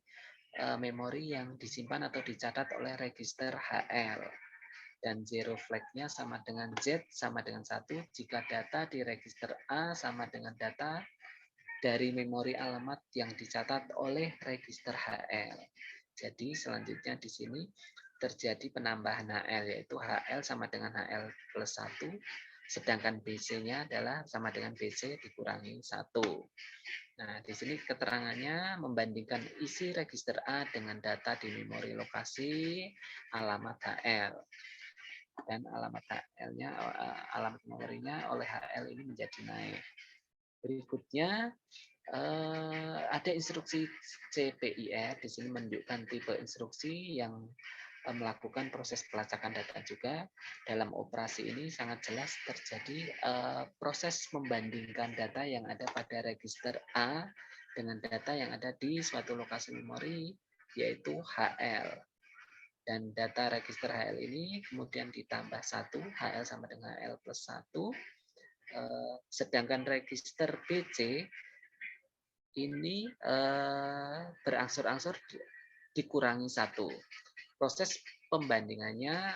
memori yang disimpan atau dicatat oleh register HL. Dan zero flag-nya sama dengan Z sama dengan 1 jika data di register A sama dengan data dari memori alamat yang dicatat oleh register HL. Jadi selanjutnya di sini terjadi penambahan HL, yaitu HL sama dengan HL plus 1, sedangkan BC-nya adalah sama dengan BC dikurangi 1. Nah, di sini keterangannya membandingkan isi register A dengan data di memori lokasi alamat HL. Dan alamat HL-nya, alamat memorinya oleh HL ini menjadi naik. Berikutnya, ada instruksi CPIR, di sini menunjukkan tipe instruksi yang melakukan proses pelacakan data juga. Dalam operasi ini sangat jelas terjadi proses membandingkan data yang ada pada register A dengan data yang ada di suatu lokasi memori, yaitu HL. Dan data register HL ini kemudian ditambah 1, HL sama dengan HL plus 1, sedangkan register BC ini berangsur-angsur dikurangi 1. Proses pembandingannya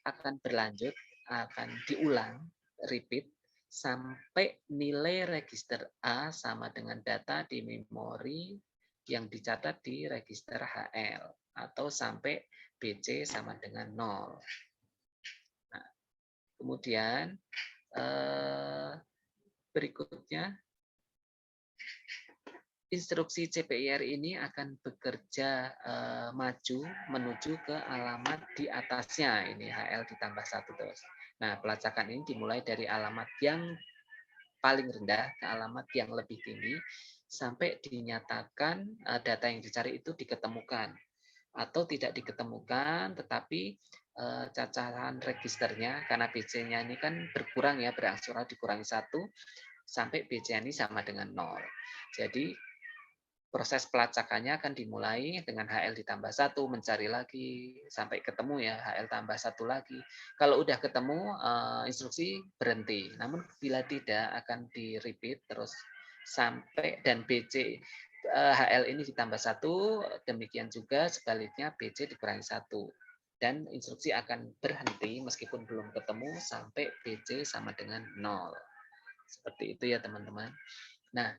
akan berlanjut, akan diulang, repeat, sampai nilai register A sama dengan data di memori yang dicatat di register HL, atau sampai BC sama dengan 0. Nah, kemudian berikutnya, instruksi CPIR ini akan bekerja maju menuju ke alamat di atasnya, ini HL ditambah 1 terus. Nah, pelacakan ini dimulai dari alamat yang paling rendah ke alamat yang lebih tinggi sampai dinyatakan data yang dicari itu diketemukan atau tidak diketemukan, tetapi cacahan registernya, karena BC-nya ini kan berkurang ya, berangsur dikurangi 1 sampai BC ini sama dengan 0. Jadi proses pelacakannya akan dimulai dengan HL ditambah 1, mencari lagi sampai ketemu ya, HL tambah 1 lagi. Kalau udah ketemu, instruksi berhenti. Namun bila tidak akan di-repeat terus sampai dan BC HL ini ditambah 1, demikian juga sebaliknya BC dikurangi 1. Dan instruksi akan berhenti meskipun belum ketemu sampai BC sama dengan 0. Seperti itu ya teman-teman. Nah,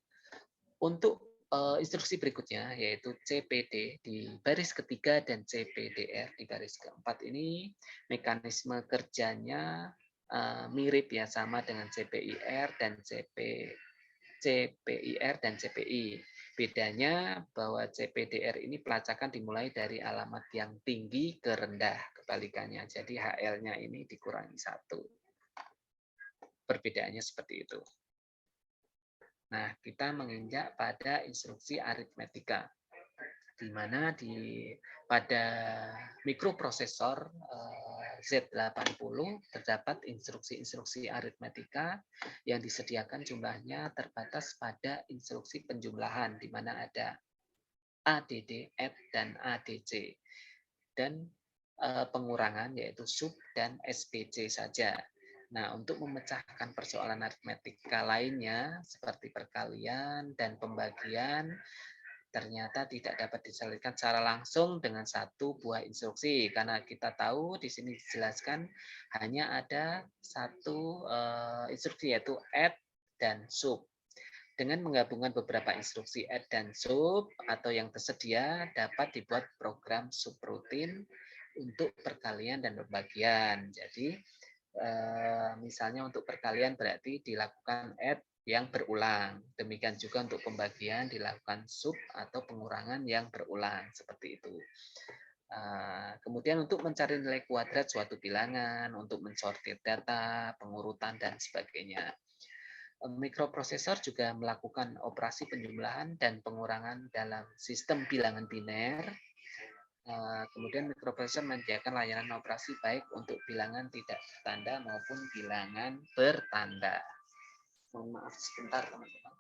untuk instruksi berikutnya yaitu CPD di baris ketiga dan CPDR di baris keempat ini mekanisme kerjanya mirip ya, sama dengan CPIR dan CPIR dan CPI. Bedanya bahwa CPDR ini pelacakan dimulai dari alamat yang tinggi ke rendah, kebalikannya. Jadi HL-nya ini dikurangi 1. Perbedaannya seperti itu. Nah, kita menginjak pada instruksi aritmetika, di mana pada mikroprosesor Z80 terdapat instruksi-instruksi aritmetika yang disediakan jumlahnya terbatas pada instruksi penjumlahan, di mana ada ADD, add, dan ADC, dan pengurangan yaitu sub dan SPC saja. Nah, untuk memecahkan persoalan aritmetika lainnya seperti perkalian dan pembagian ternyata tidak dapat diselesaikan secara langsung dengan satu buah instruksi, karena kita tahu di sini dijelaskan hanya ada satu instruksi yaitu add dan sub. Dengan menggabungkan beberapa instruksi add dan sub atau yang tersedia dapat dibuat program subrutin untuk perkalian dan pembagian. Jadi misalnya untuk perkalian berarti dilakukan add yang berulang. Demikian juga untuk pembagian dilakukan sub atau pengurangan yang berulang, seperti itu. Kemudian untuk mencari nilai kuadrat suatu bilangan, untuk mensortir data, pengurutan, dan sebagainya. Mikroprosesor juga melakukan operasi penjumlahan dan pengurangan dalam sistem bilangan biner. Kemudian mikroprosesor menyediakan layanan operasi baik untuk bilangan tidak bertanda maupun bilangan bertanda. Mohon maaf sebentar teman-teman.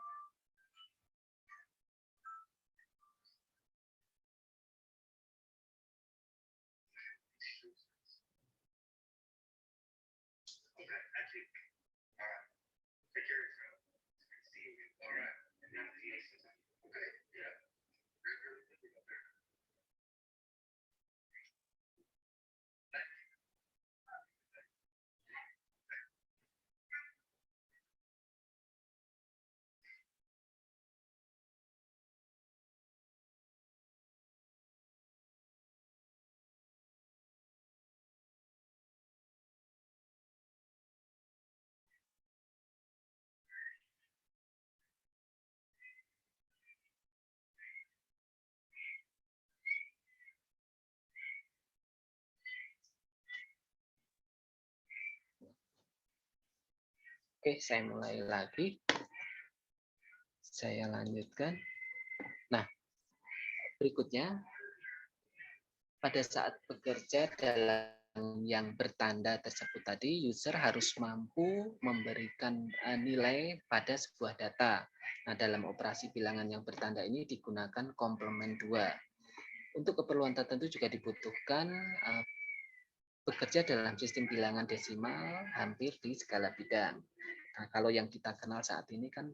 Oke, saya mulai lagi. Saya lanjutkan. Nah, berikutnya, pada saat bekerja dalam yang bertanda tersebut tadi, user harus mampu memberikan nilai pada sebuah data. Nah, dalam operasi bilangan yang bertanda ini digunakan komplement 2. Untuk keperluan tertentu juga dibutuhkan bekerja dalam sistem bilangan desimal hampir di segala bidang. Nah, kalau yang kita kenal saat ini kan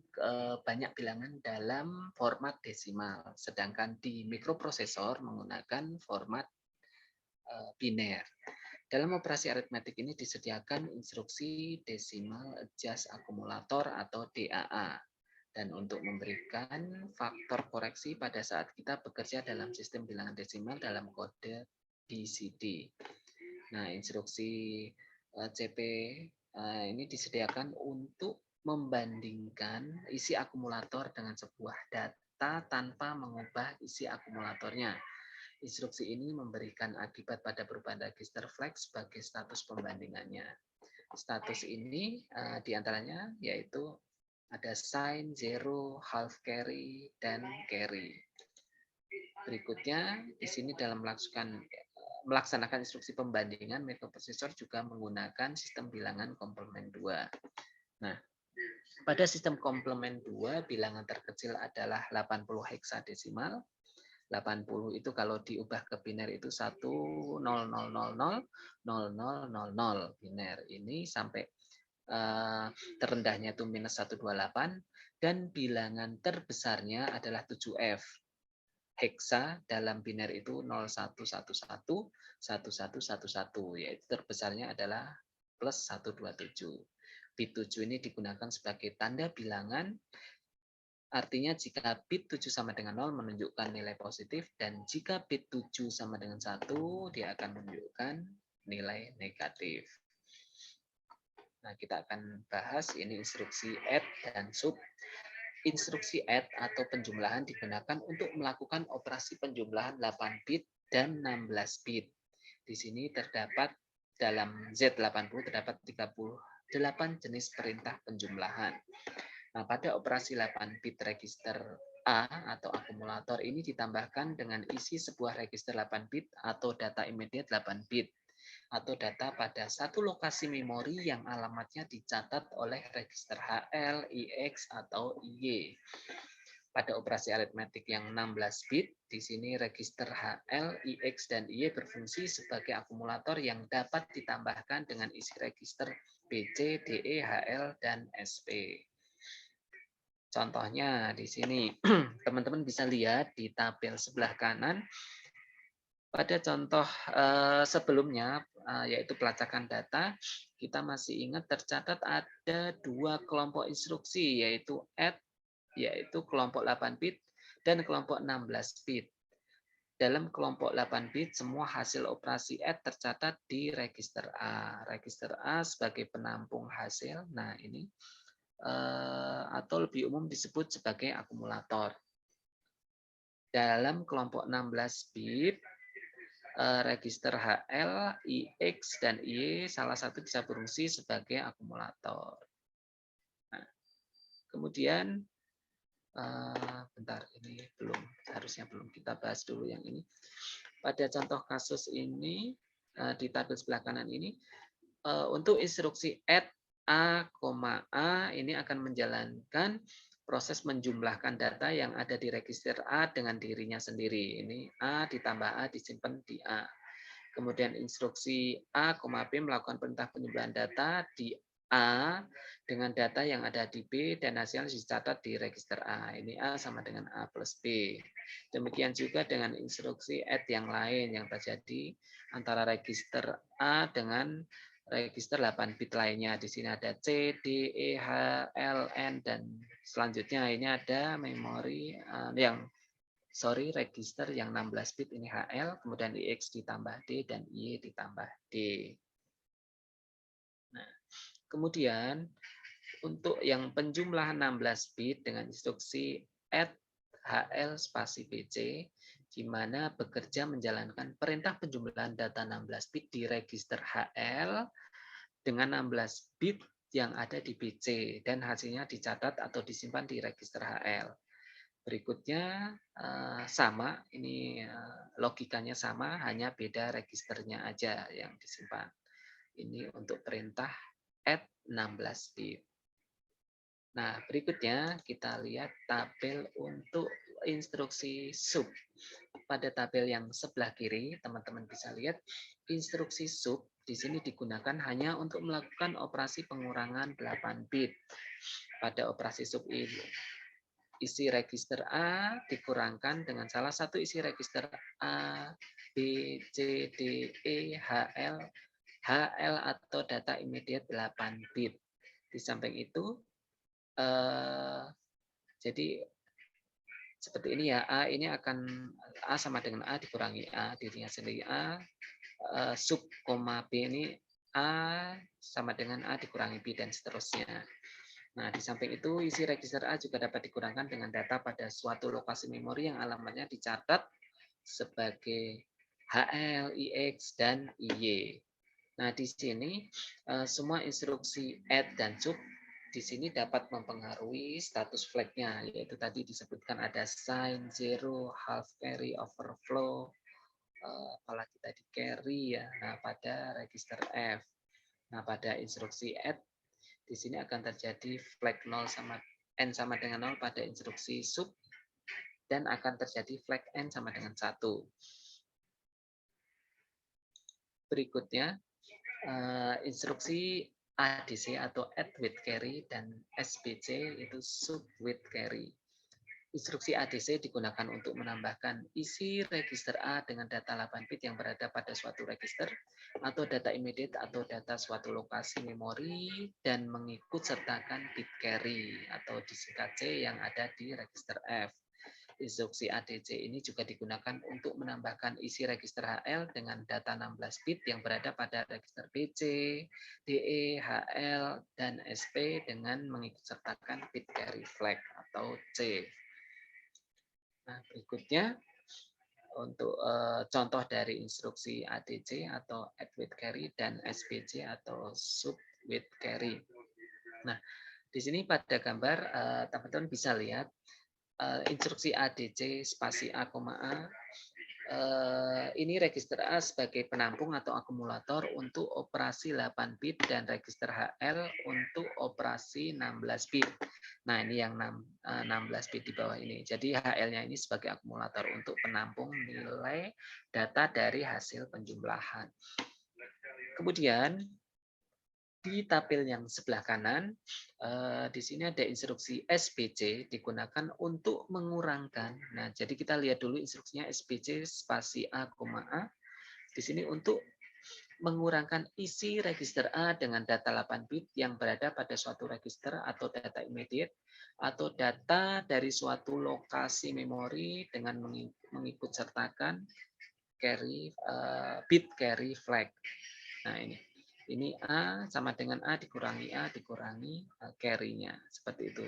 banyak bilangan dalam format desimal, sedangkan di mikroprosesor menggunakan format biner. Dalam operasi aritmetik ini disediakan instruksi decimal adjust akumulator atau DAA. Dan untuk memberikan faktor koreksi pada saat kita bekerja dalam sistem bilangan desimal dalam kode BCD. Nah, instruksi CP ini disediakan untuk membandingkan isi akumulator dengan sebuah data tanpa mengubah isi akumulatornya. Instruksi ini memberikan akibat pada perubahan register flag sebagai status pembandingannya. Status ini diantaranya yaitu ada sign, zero, half carry, dan carry. Berikutnya, di sini dalam melakukan melaksanakan instruksi pembandingan, mikroprosesor juga menggunakan sistem bilangan komplement 2. Nah, pada sistem komplement 2, bilangan terkecil adalah 80 heksadesimal. 80 itu kalau diubah ke biner itu 100000000 biner. Ini sampai terendahnya itu minus 128 dan bilangan terbesarnya adalah 7F. Heksa dalam biner itu 0111 1111, yaitu terbesarnya adalah plus 127. Bit 7 ini digunakan sebagai tanda bilangan, artinya jika bit 7 sama dengan 0 menunjukkan nilai positif, dan jika bit 7 sama dengan 1, dia akan menunjukkan nilai negatif. Nah, kita akan bahas ini instruksi add dan sub. Instruksi add atau penjumlahan digunakan untuk melakukan operasi penjumlahan 8 bit dan 16 bit. Di sini terdapat dalam Z80 terdapat 38 jenis perintah penjumlahan. Nah, pada operasi 8 bit register A atau akumulator ini ditambahkan dengan isi sebuah register 8 bit atau data immediate 8 bit atau data pada satu lokasi memori yang alamatnya dicatat oleh register HL, IX, atau IY. Pada operasi aritmetik yang 16 bit, di sini register HL, IX, dan IY berfungsi sebagai akumulator yang dapat ditambahkan dengan isi register BC, DE, HL, dan SP. Contohnya di sini, teman-teman bisa lihat di tabel sebelah kanan, pada contoh sebelumnya, yaitu pelacakan data, kita masih ingat tercatat ada 2 kelompok instruksi, yaitu add, yaitu kelompok 8 bit, dan kelompok 16 bit. Dalam kelompok 8 bit, semua hasil operasi add tercatat di register A. Register A sebagai penampung hasil, nah ini, atau lebih umum disebut sebagai akumulator. Dalam kelompok 16 bit, register HL, IX, dan IY salah satu bisa berfungsi sebagai akumulator. Nah, kemudian, bentar, ini harusnya belum kita bahas dulu yang ini. Pada contoh kasus ini, di tabel sebelah kanan ini, untuk instruksi add A, A ini akan menjalankan proses menjumlahkan data yang ada di register A dengan dirinya sendiri. Ini A ditambah A disimpan di A. Kemudian instruksi A, B melakukan perintah penjumlahan data di A dengan data yang ada di B dan hasilnya dicatat di register A. Ini A sama dengan A plus B. Demikian juga dengan instruksi add yang lain yang terjadi antara register A dengan register 8 bit lainnya. Di sini ada C, D, E, H, L, N, dan selanjutnya ini ada memori register yang 16 bit ini HL, kemudian IX ditambah D, dan Y ditambah D. Nah, kemudian untuk yang penjumlahan 16 bit dengan instruksi add HL spasi BC, di mana bekerja menjalankan perintah penjumlahan data 16 bit di register HL dengan 16 bit yang ada di BC, dan hasilnya dicatat atau disimpan di register HL. Berikutnya sama, ini logikanya sama, hanya beda registernya aja yang disimpan. Ini untuk perintah add 16 bit. Nah, berikutnya kita lihat tabel untuk instruksi sub. Pada tabel yang sebelah kiri, teman-teman bisa lihat instruksi sub di sini digunakan hanya untuk melakukan operasi pengurangan 8 bit. Pada operasi sub ini, isi register A dikurangkan dengan salah satu isi register A, B, C, D, E, HL, HL atau data immediate 8 bit. Di samping itu, jadi seperti ini ya, A ini akan A sama dengan A dikurangi A dirinya sendiri A, sub koma B ini A sama dengan A dikurangi B, dan seterusnya. Nah, di samping itu isi register A juga dapat dikurangkan dengan data pada suatu lokasi memori yang alamatnya dicatat sebagai HL, IX, dan IY. Nah, di sini semua instruksi add dan sub di sini dapat mempengaruhi status flag-nya, yaitu tadi disebutkan ada sign, zero, half carry, overflow, apalagi tadi carry ya. Nah, pada register F. Nah, pada instruksi add di sini akan terjadi flag 0 sama n sama dengan 0 pada instruksi sub dan akan terjadi flag n sama dengan 1. Berikutnya instruksi ADC atau add with carry dan SBC itu sub with carry. Instruksi ADC digunakan untuk menambahkan isi register A dengan data 8 bit yang berada pada suatu register atau data immediate atau data suatu lokasi memori dan mengikut sertakan bit carry atau disingkat C yang ada di register F. Instruksi ADC ini juga digunakan untuk menambahkan isi register HL dengan data 16 bit yang berada pada register BC, DE, HL, dan SP dengan mengikut sertakan bit carry flag atau C. Nah, berikutnya untuk contoh dari instruksi ADC atau add with carry dan SBC atau sub with carry. Nah, di sini pada gambar teman-teman bisa lihat instruksi ADC spasi A, ini register A sebagai penampung atau akumulator untuk operasi 8 bit dan register HL untuk operasi 16 bit. Nah, ini yang 16 bit di bawah ini. Jadi HL-nya ini sebagai akumulator untuk penampung nilai data dari hasil penjumlahan. Kemudian di tabel yang sebelah kanan, di sini ada instruksi SBC digunakan untuk mengurangkan. Nah, jadi kita lihat dulu instruksinya SBC spasi A, A. Di sini untuk mengurangkan isi register A dengan data 8 bit yang berada pada suatu register atau data immediate atau data dari suatu lokasi memori dengan mengikut sertakan carry bit carry flag. Nah, ini A sama dengan A dikurangi carry-nya. Seperti itu.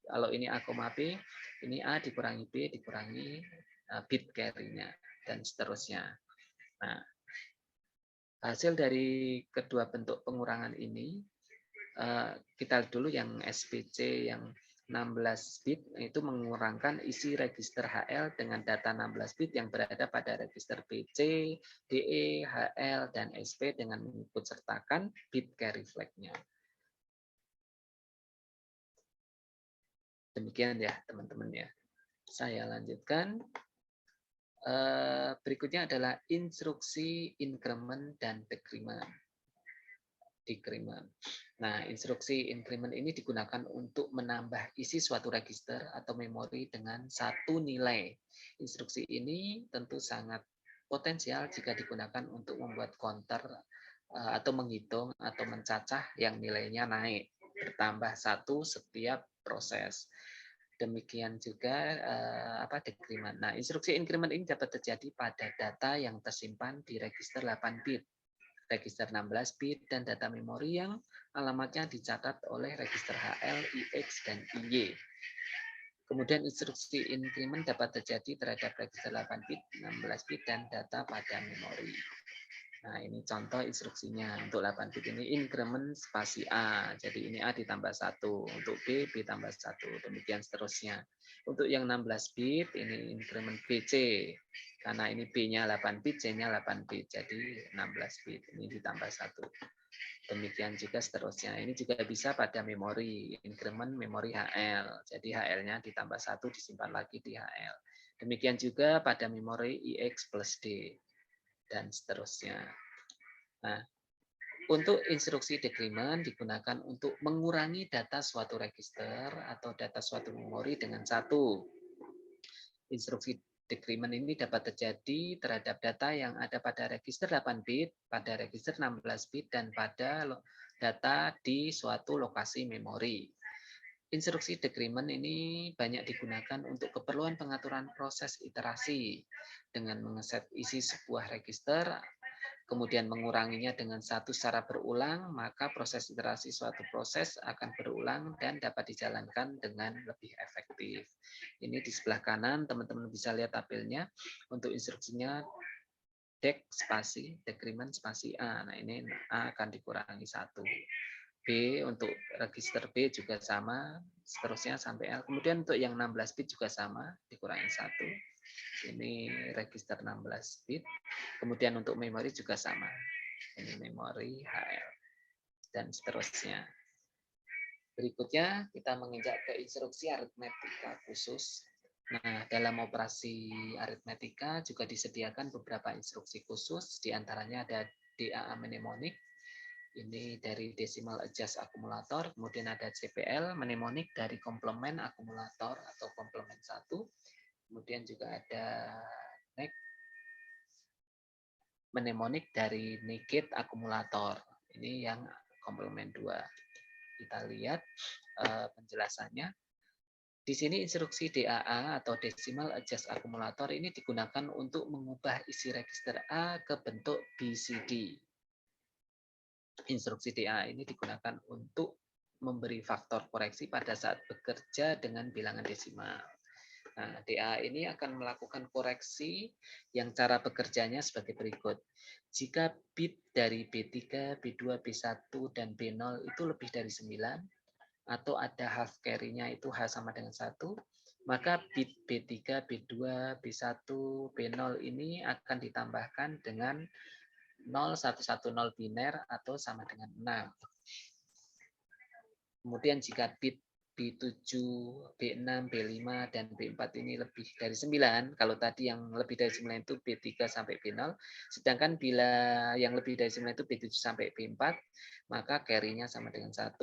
Kalau ini A, B, ini A dikurangi B dikurangi bit carry-nya, dan seterusnya. Nah, hasil dari kedua bentuk pengurangan ini, kita lihat dulu yang SBC yang 16 bit itu mengurangkan isi register HL dengan data 16 bit yang berada pada register BC, DE, HL, dan SP dengan mengikut sertakan bit carry flag-nya. Demikian ya teman-teman ya. Saya lanjutkan. Berikutnya adalah instruksi increment dan decrement. Nah, instruksi increment ini digunakan untuk menambah isi suatu register atau memori dengan satu nilai. Instruksi ini tentu sangat potensial jika digunakan untuk membuat counter atau menghitung atau mencacah yang nilainya naik, bertambah satu setiap proses. Demikian juga decrement. Nah, instruksi increment ini dapat terjadi pada data yang tersimpan di register 8 bit, register 16 bit, dan data memori yang alamatnya dicatat oleh register HL, IX, dan IY. Kemudian instruksi increment dapat terjadi terhadap register 8 bit, 16 bit, dan data pada memori. Nah, ini contoh instruksinya. Untuk 8 bit ini increment spasi A. Jadi ini A ditambah 1. Untuk B, B tambah 1. Demikian seterusnya. Untuk yang 16 bit, ini increment BC. Karena ini B-nya 8 bit, C-nya 8 bit. Jadi 16 bit. Ini ditambah 1. Demikian juga seterusnya. Ini juga bisa pada memori. Increment memori HL. Jadi HL-nya ditambah 1, disimpan lagi di HL. Demikian juga pada memori IX plus D. Dan seterusnya. Nah, untuk instruksi decrement digunakan untuk mengurangi data suatu register atau data suatu memori dengan satu. Instruksi decrement ini dapat terjadi terhadap data yang ada pada register 8 bit, pada register 16 bit, dan pada data di suatu lokasi memori. Instruksi decrement ini banyak digunakan untuk keperluan pengaturan proses iterasi dengan mengeset isi sebuah register, kemudian menguranginya dengan satu secara berulang, maka proses iterasi suatu proses akan berulang dan dapat dijalankan dengan lebih efektif. Ini di sebelah kanan, teman-teman bisa lihat tabelnya. Untuk instruksinya dec spasi, decrement spasi A. Nah, ini A akan dikurangi 1. B untuk register B juga sama, seterusnya sampai L. Kemudian untuk yang 16 bit juga sama, dikurangi 1. Ini register 16 bit. Kemudian untuk memori juga sama. Ini memori HL dan seterusnya. Berikutnya kita menginjak ke instruksi aritmetika khusus. Nah, dalam operasi aritmetika juga disediakan beberapa instruksi khusus, di antaranya ada DAA mnemonik, ini dari decimal adjust akumulator, kemudian ada CPL mnemonik dari komplement akumulator atau komplement 1, kemudian juga ada NEC mnemonik dari negate akumulator. Ini yang komplement 2. Kita lihat penjelasannya. Di sini instruksi DAA atau Decimal Adjust Akumulator ini digunakan untuk mengubah isi register A ke bentuk BCD. Instruksi DAA ini digunakan untuk memberi faktor koreksi pada saat bekerja dengan bilangan desimal. Nah, DAA ini akan melakukan koreksi yang cara bekerjanya sebagai berikut. Jika bit dari B3, B2, B1, dan B0 itu lebih dari 9, atau ada half carry-nya itu H sama dengan 1, maka bit B3, B2, B1, B0 ini akan ditambahkan dengan 0110 biner atau sama dengan 6. Kemudian jika bit B7, B6, B5, dan B4 ini lebih dari 9, kalau tadi yang lebih dari 9 itu B3 sampai B0, sedangkan bila yang lebih dari 9 itu B7 sampai B4, maka carry-nya sama dengan 1,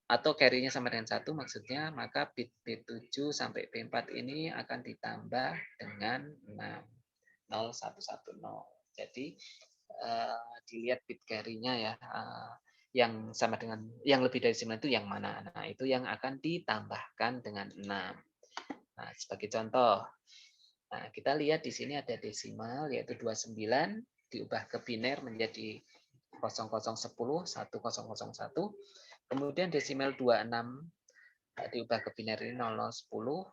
atau carry-nya sama dengan 1 maksudnya, maka bit B7 sampai B4 ini akan ditambah dengan 6, 0110. Jadi dilihat bit carry-nya ya, yang sama dengan yang lebih dari 9 itu yang mana. Nah, itu yang akan ditambahkan dengan 6. Nah, sebagai contoh, nah, kita lihat di sini ada desimal yaitu 29 diubah ke biner menjadi 0010, 1001. Kemudian desimal 26 diubah ke biner ini 0010,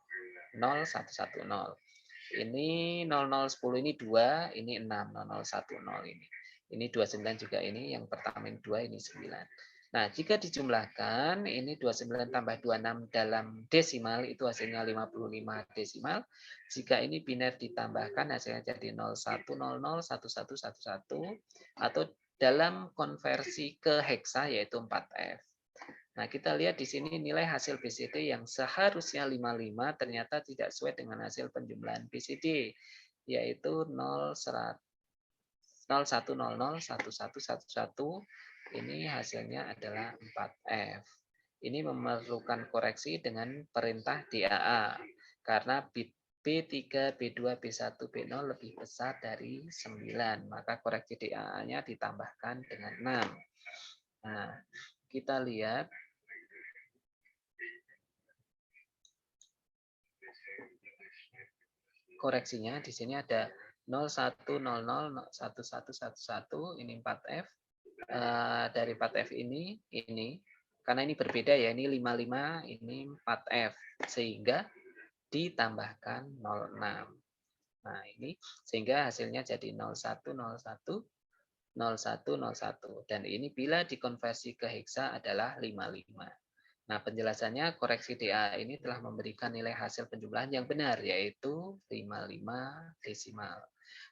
0110. Ini 0010 ini 2, ini 6, 0010 ini. Ini 29 juga ini, yang pertama ini 2, ini 9. Nah, jika dijumlahkan, ini 29 tambah 26 dalam desimal, itu hasilnya 55 desimal. Jika ini biner ditambahkan, hasilnya jadi 01001111, atau dalam konversi ke heksa, yaitu 4F. Nah, kita lihat di sini nilai hasil BCD yang seharusnya 55 ternyata tidak sesuai dengan hasil penjumlahan BCD, yaitu 01001111. Ini hasilnya adalah 4F. Ini memerlukan koreksi dengan perintah DAA karena bit B3, B2, B1, B0 lebih besar dari 9, maka koreksi DAA-nya ditambahkan dengan 6. Nah, kita lihat koreksinya. Di sini ada 01001111, ini 4F. Dari 4F ini karena ini berbeda ya, ini 55, ini 4F, sehingga ditambahkan 06. Nah, ini sehingga hasilnya jadi 0101 0101, dan ini bila dikonversi ke heksa adalah 55. Nah, penjelasannya koreksi DA ini telah memberikan nilai hasil penjumlahan yang benar, yaitu 55 desimal.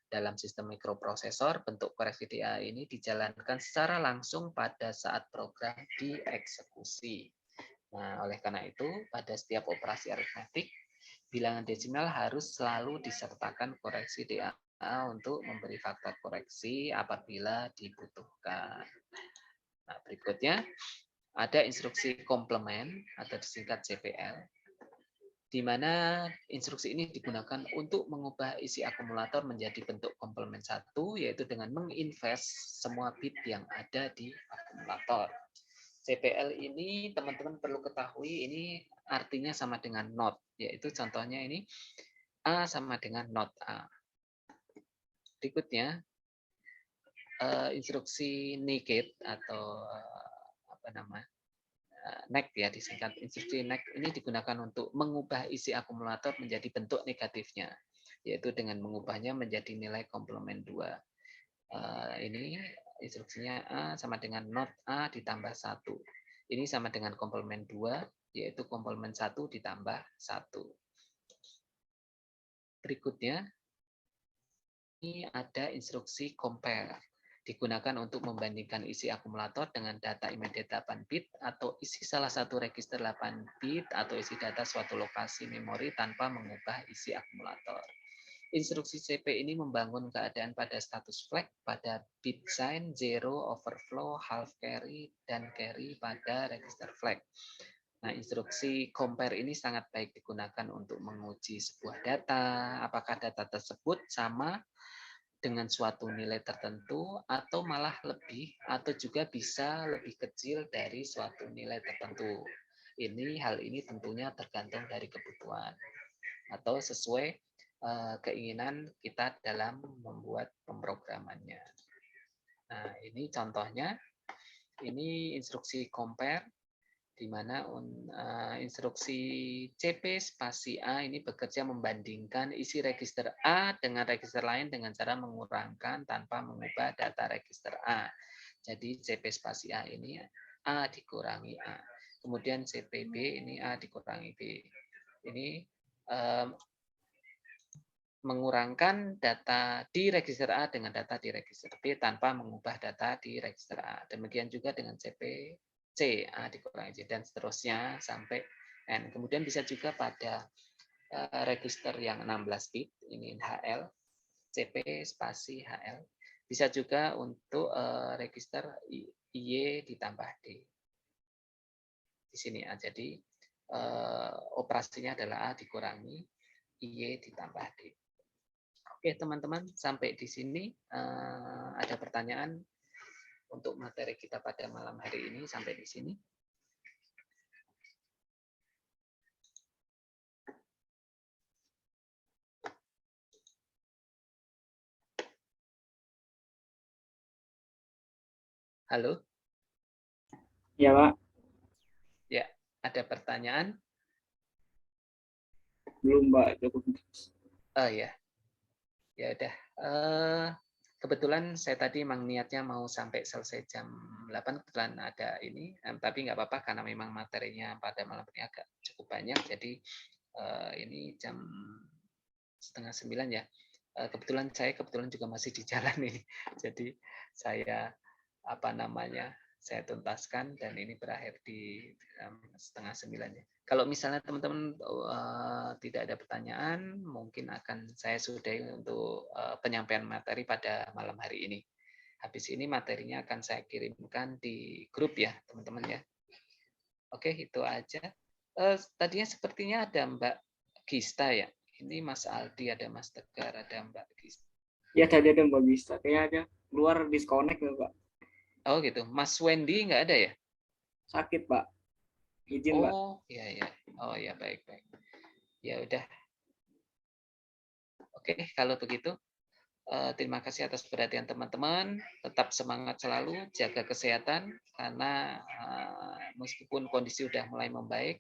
Dalam sistem mikroprosesor, bentuk koreksi DA ini dijalankan secara langsung pada saat program dieksekusi. Nah, oleh karena itu, pada setiap operasi aritmetik, bilangan desimal harus selalu disertakan koreksi DA untuk memberi faktor koreksi apabila dibutuhkan. Nah, berikutnya ada instruksi komplement atau disingkat CPL, di mana instruksi ini digunakan untuk mengubah isi akumulator menjadi bentuk komplement 1, yaitu dengan menginvest semua bit yang ada di akumulator. CPL ini teman-teman perlu ketahui, ini artinya sama dengan not, yaitu contohnya ini A sama dengan not A. Berikutnya instruksi negate atau NEC ya, disingkat instruksi NEC ini digunakan untuk mengubah isi akumulator menjadi bentuk negatifnya, yaitu dengan mengubahnya menjadi nilai komplement 2. Ini instruksinya A sama dengan not A ditambah 1. Ini sama dengan komplement 2, yaitu komplement 1 ditambah 1. Berikutnya, ini ada instruksi compare. Digunakan untuk membandingkan isi akumulator dengan data immediate 8 bit atau isi salah satu register 8 bit atau isi data suatu lokasi memori tanpa mengubah isi akumulator. Instruksi CP ini membangun keadaan pada status flag pada bit sign, zero, overflow, half carry, dan carry pada register flag. Nah, instruksi compare ini sangat baik digunakan untuk menguji sebuah data, apakah data tersebut sama dengan suatu nilai tertentu atau malah lebih atau juga bisa lebih kecil dari suatu nilai tertentu. Hal ini tentunya tergantung dari kebutuhan atau sesuai keinginan kita dalam membuat pemrogramannya. Nah, ini contohnya. Ini instruksi compare di mana instruksi CP spasi A ini bekerja membandingkan isi register A dengan register lain dengan cara mengurangkan tanpa mengubah data register A. Jadi CP spasi A ini A dikurangi A. Kemudian CPB ini A dikurangi B. Ini mengurangkan data di register A dengan data di register B tanpa mengubah data di register A. Demikian juga dengan CP C, A dikurangi C, dan seterusnya sampai N. Kemudian bisa juga pada register yang 16 bit, ini HL, CP spasi HL. Bisa juga untuk register IY ditambah D. Di sini A, jadi operasinya adalah A dikurangi IY ditambah D. Oke, teman-teman, sampai di sini ada pertanyaan untuk materi kita pada malam hari ini sampai di sini. Halo? Ya, Pak. Ya, ada pertanyaan? Belum, Pak. Cukup. Oh ya. Ya udah. Kebetulan saya tadi memang niatnya mau sampai selesai jam 8, kebetulan ada ini, tapi nggak apa-apa karena memang materinya pada malam ini agak cukup banyak, jadi ini jam 8:30 ya. Kebetulan saya juga masih di jalan ini, jadi saya saya tuntaskan dan ini berakhir di 8:30 ya. Kalau misalnya teman-teman tidak ada pertanyaan, mungkin akan saya sudahi untuk penyampaian materi pada malam hari ini. Habis ini materinya akan saya kirimkan di grup ya, teman-teman ya. Oke, itu aja. Tadinya sepertinya ada Mbak Gista ya. Ini Mas Aldi, ada Mas Tegar, ada Mbak Gista. Ya, tadi ada Mbak Gista. Kayaknya ada. Keluar disconnect ya, Pak. Oh gitu. Mas Wendy nggak ada ya? Sakit, Pak. Izin, Pak. Oh, iya ya. Oh ya, baik. Ya udah. Oke, kalau begitu terima kasih atas perhatian teman-teman. Tetap semangat selalu, jaga kesehatan karena meskipun kondisi sudah mulai membaik,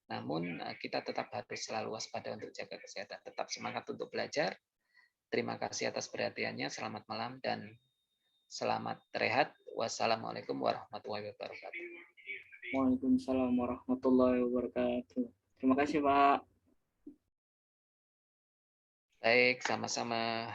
namun kita tetap harus selalu waspada untuk jaga kesehatan. Tetap semangat untuk belajar. Terima kasih atas perhatiannya. Selamat malam dan selamat rehat. Wassalamualaikum warahmatullahi wabarakatuh. Waalaikumsalam warahmatullahi wabarakatuh. Terima kasih, Pak. Baik, sama-sama.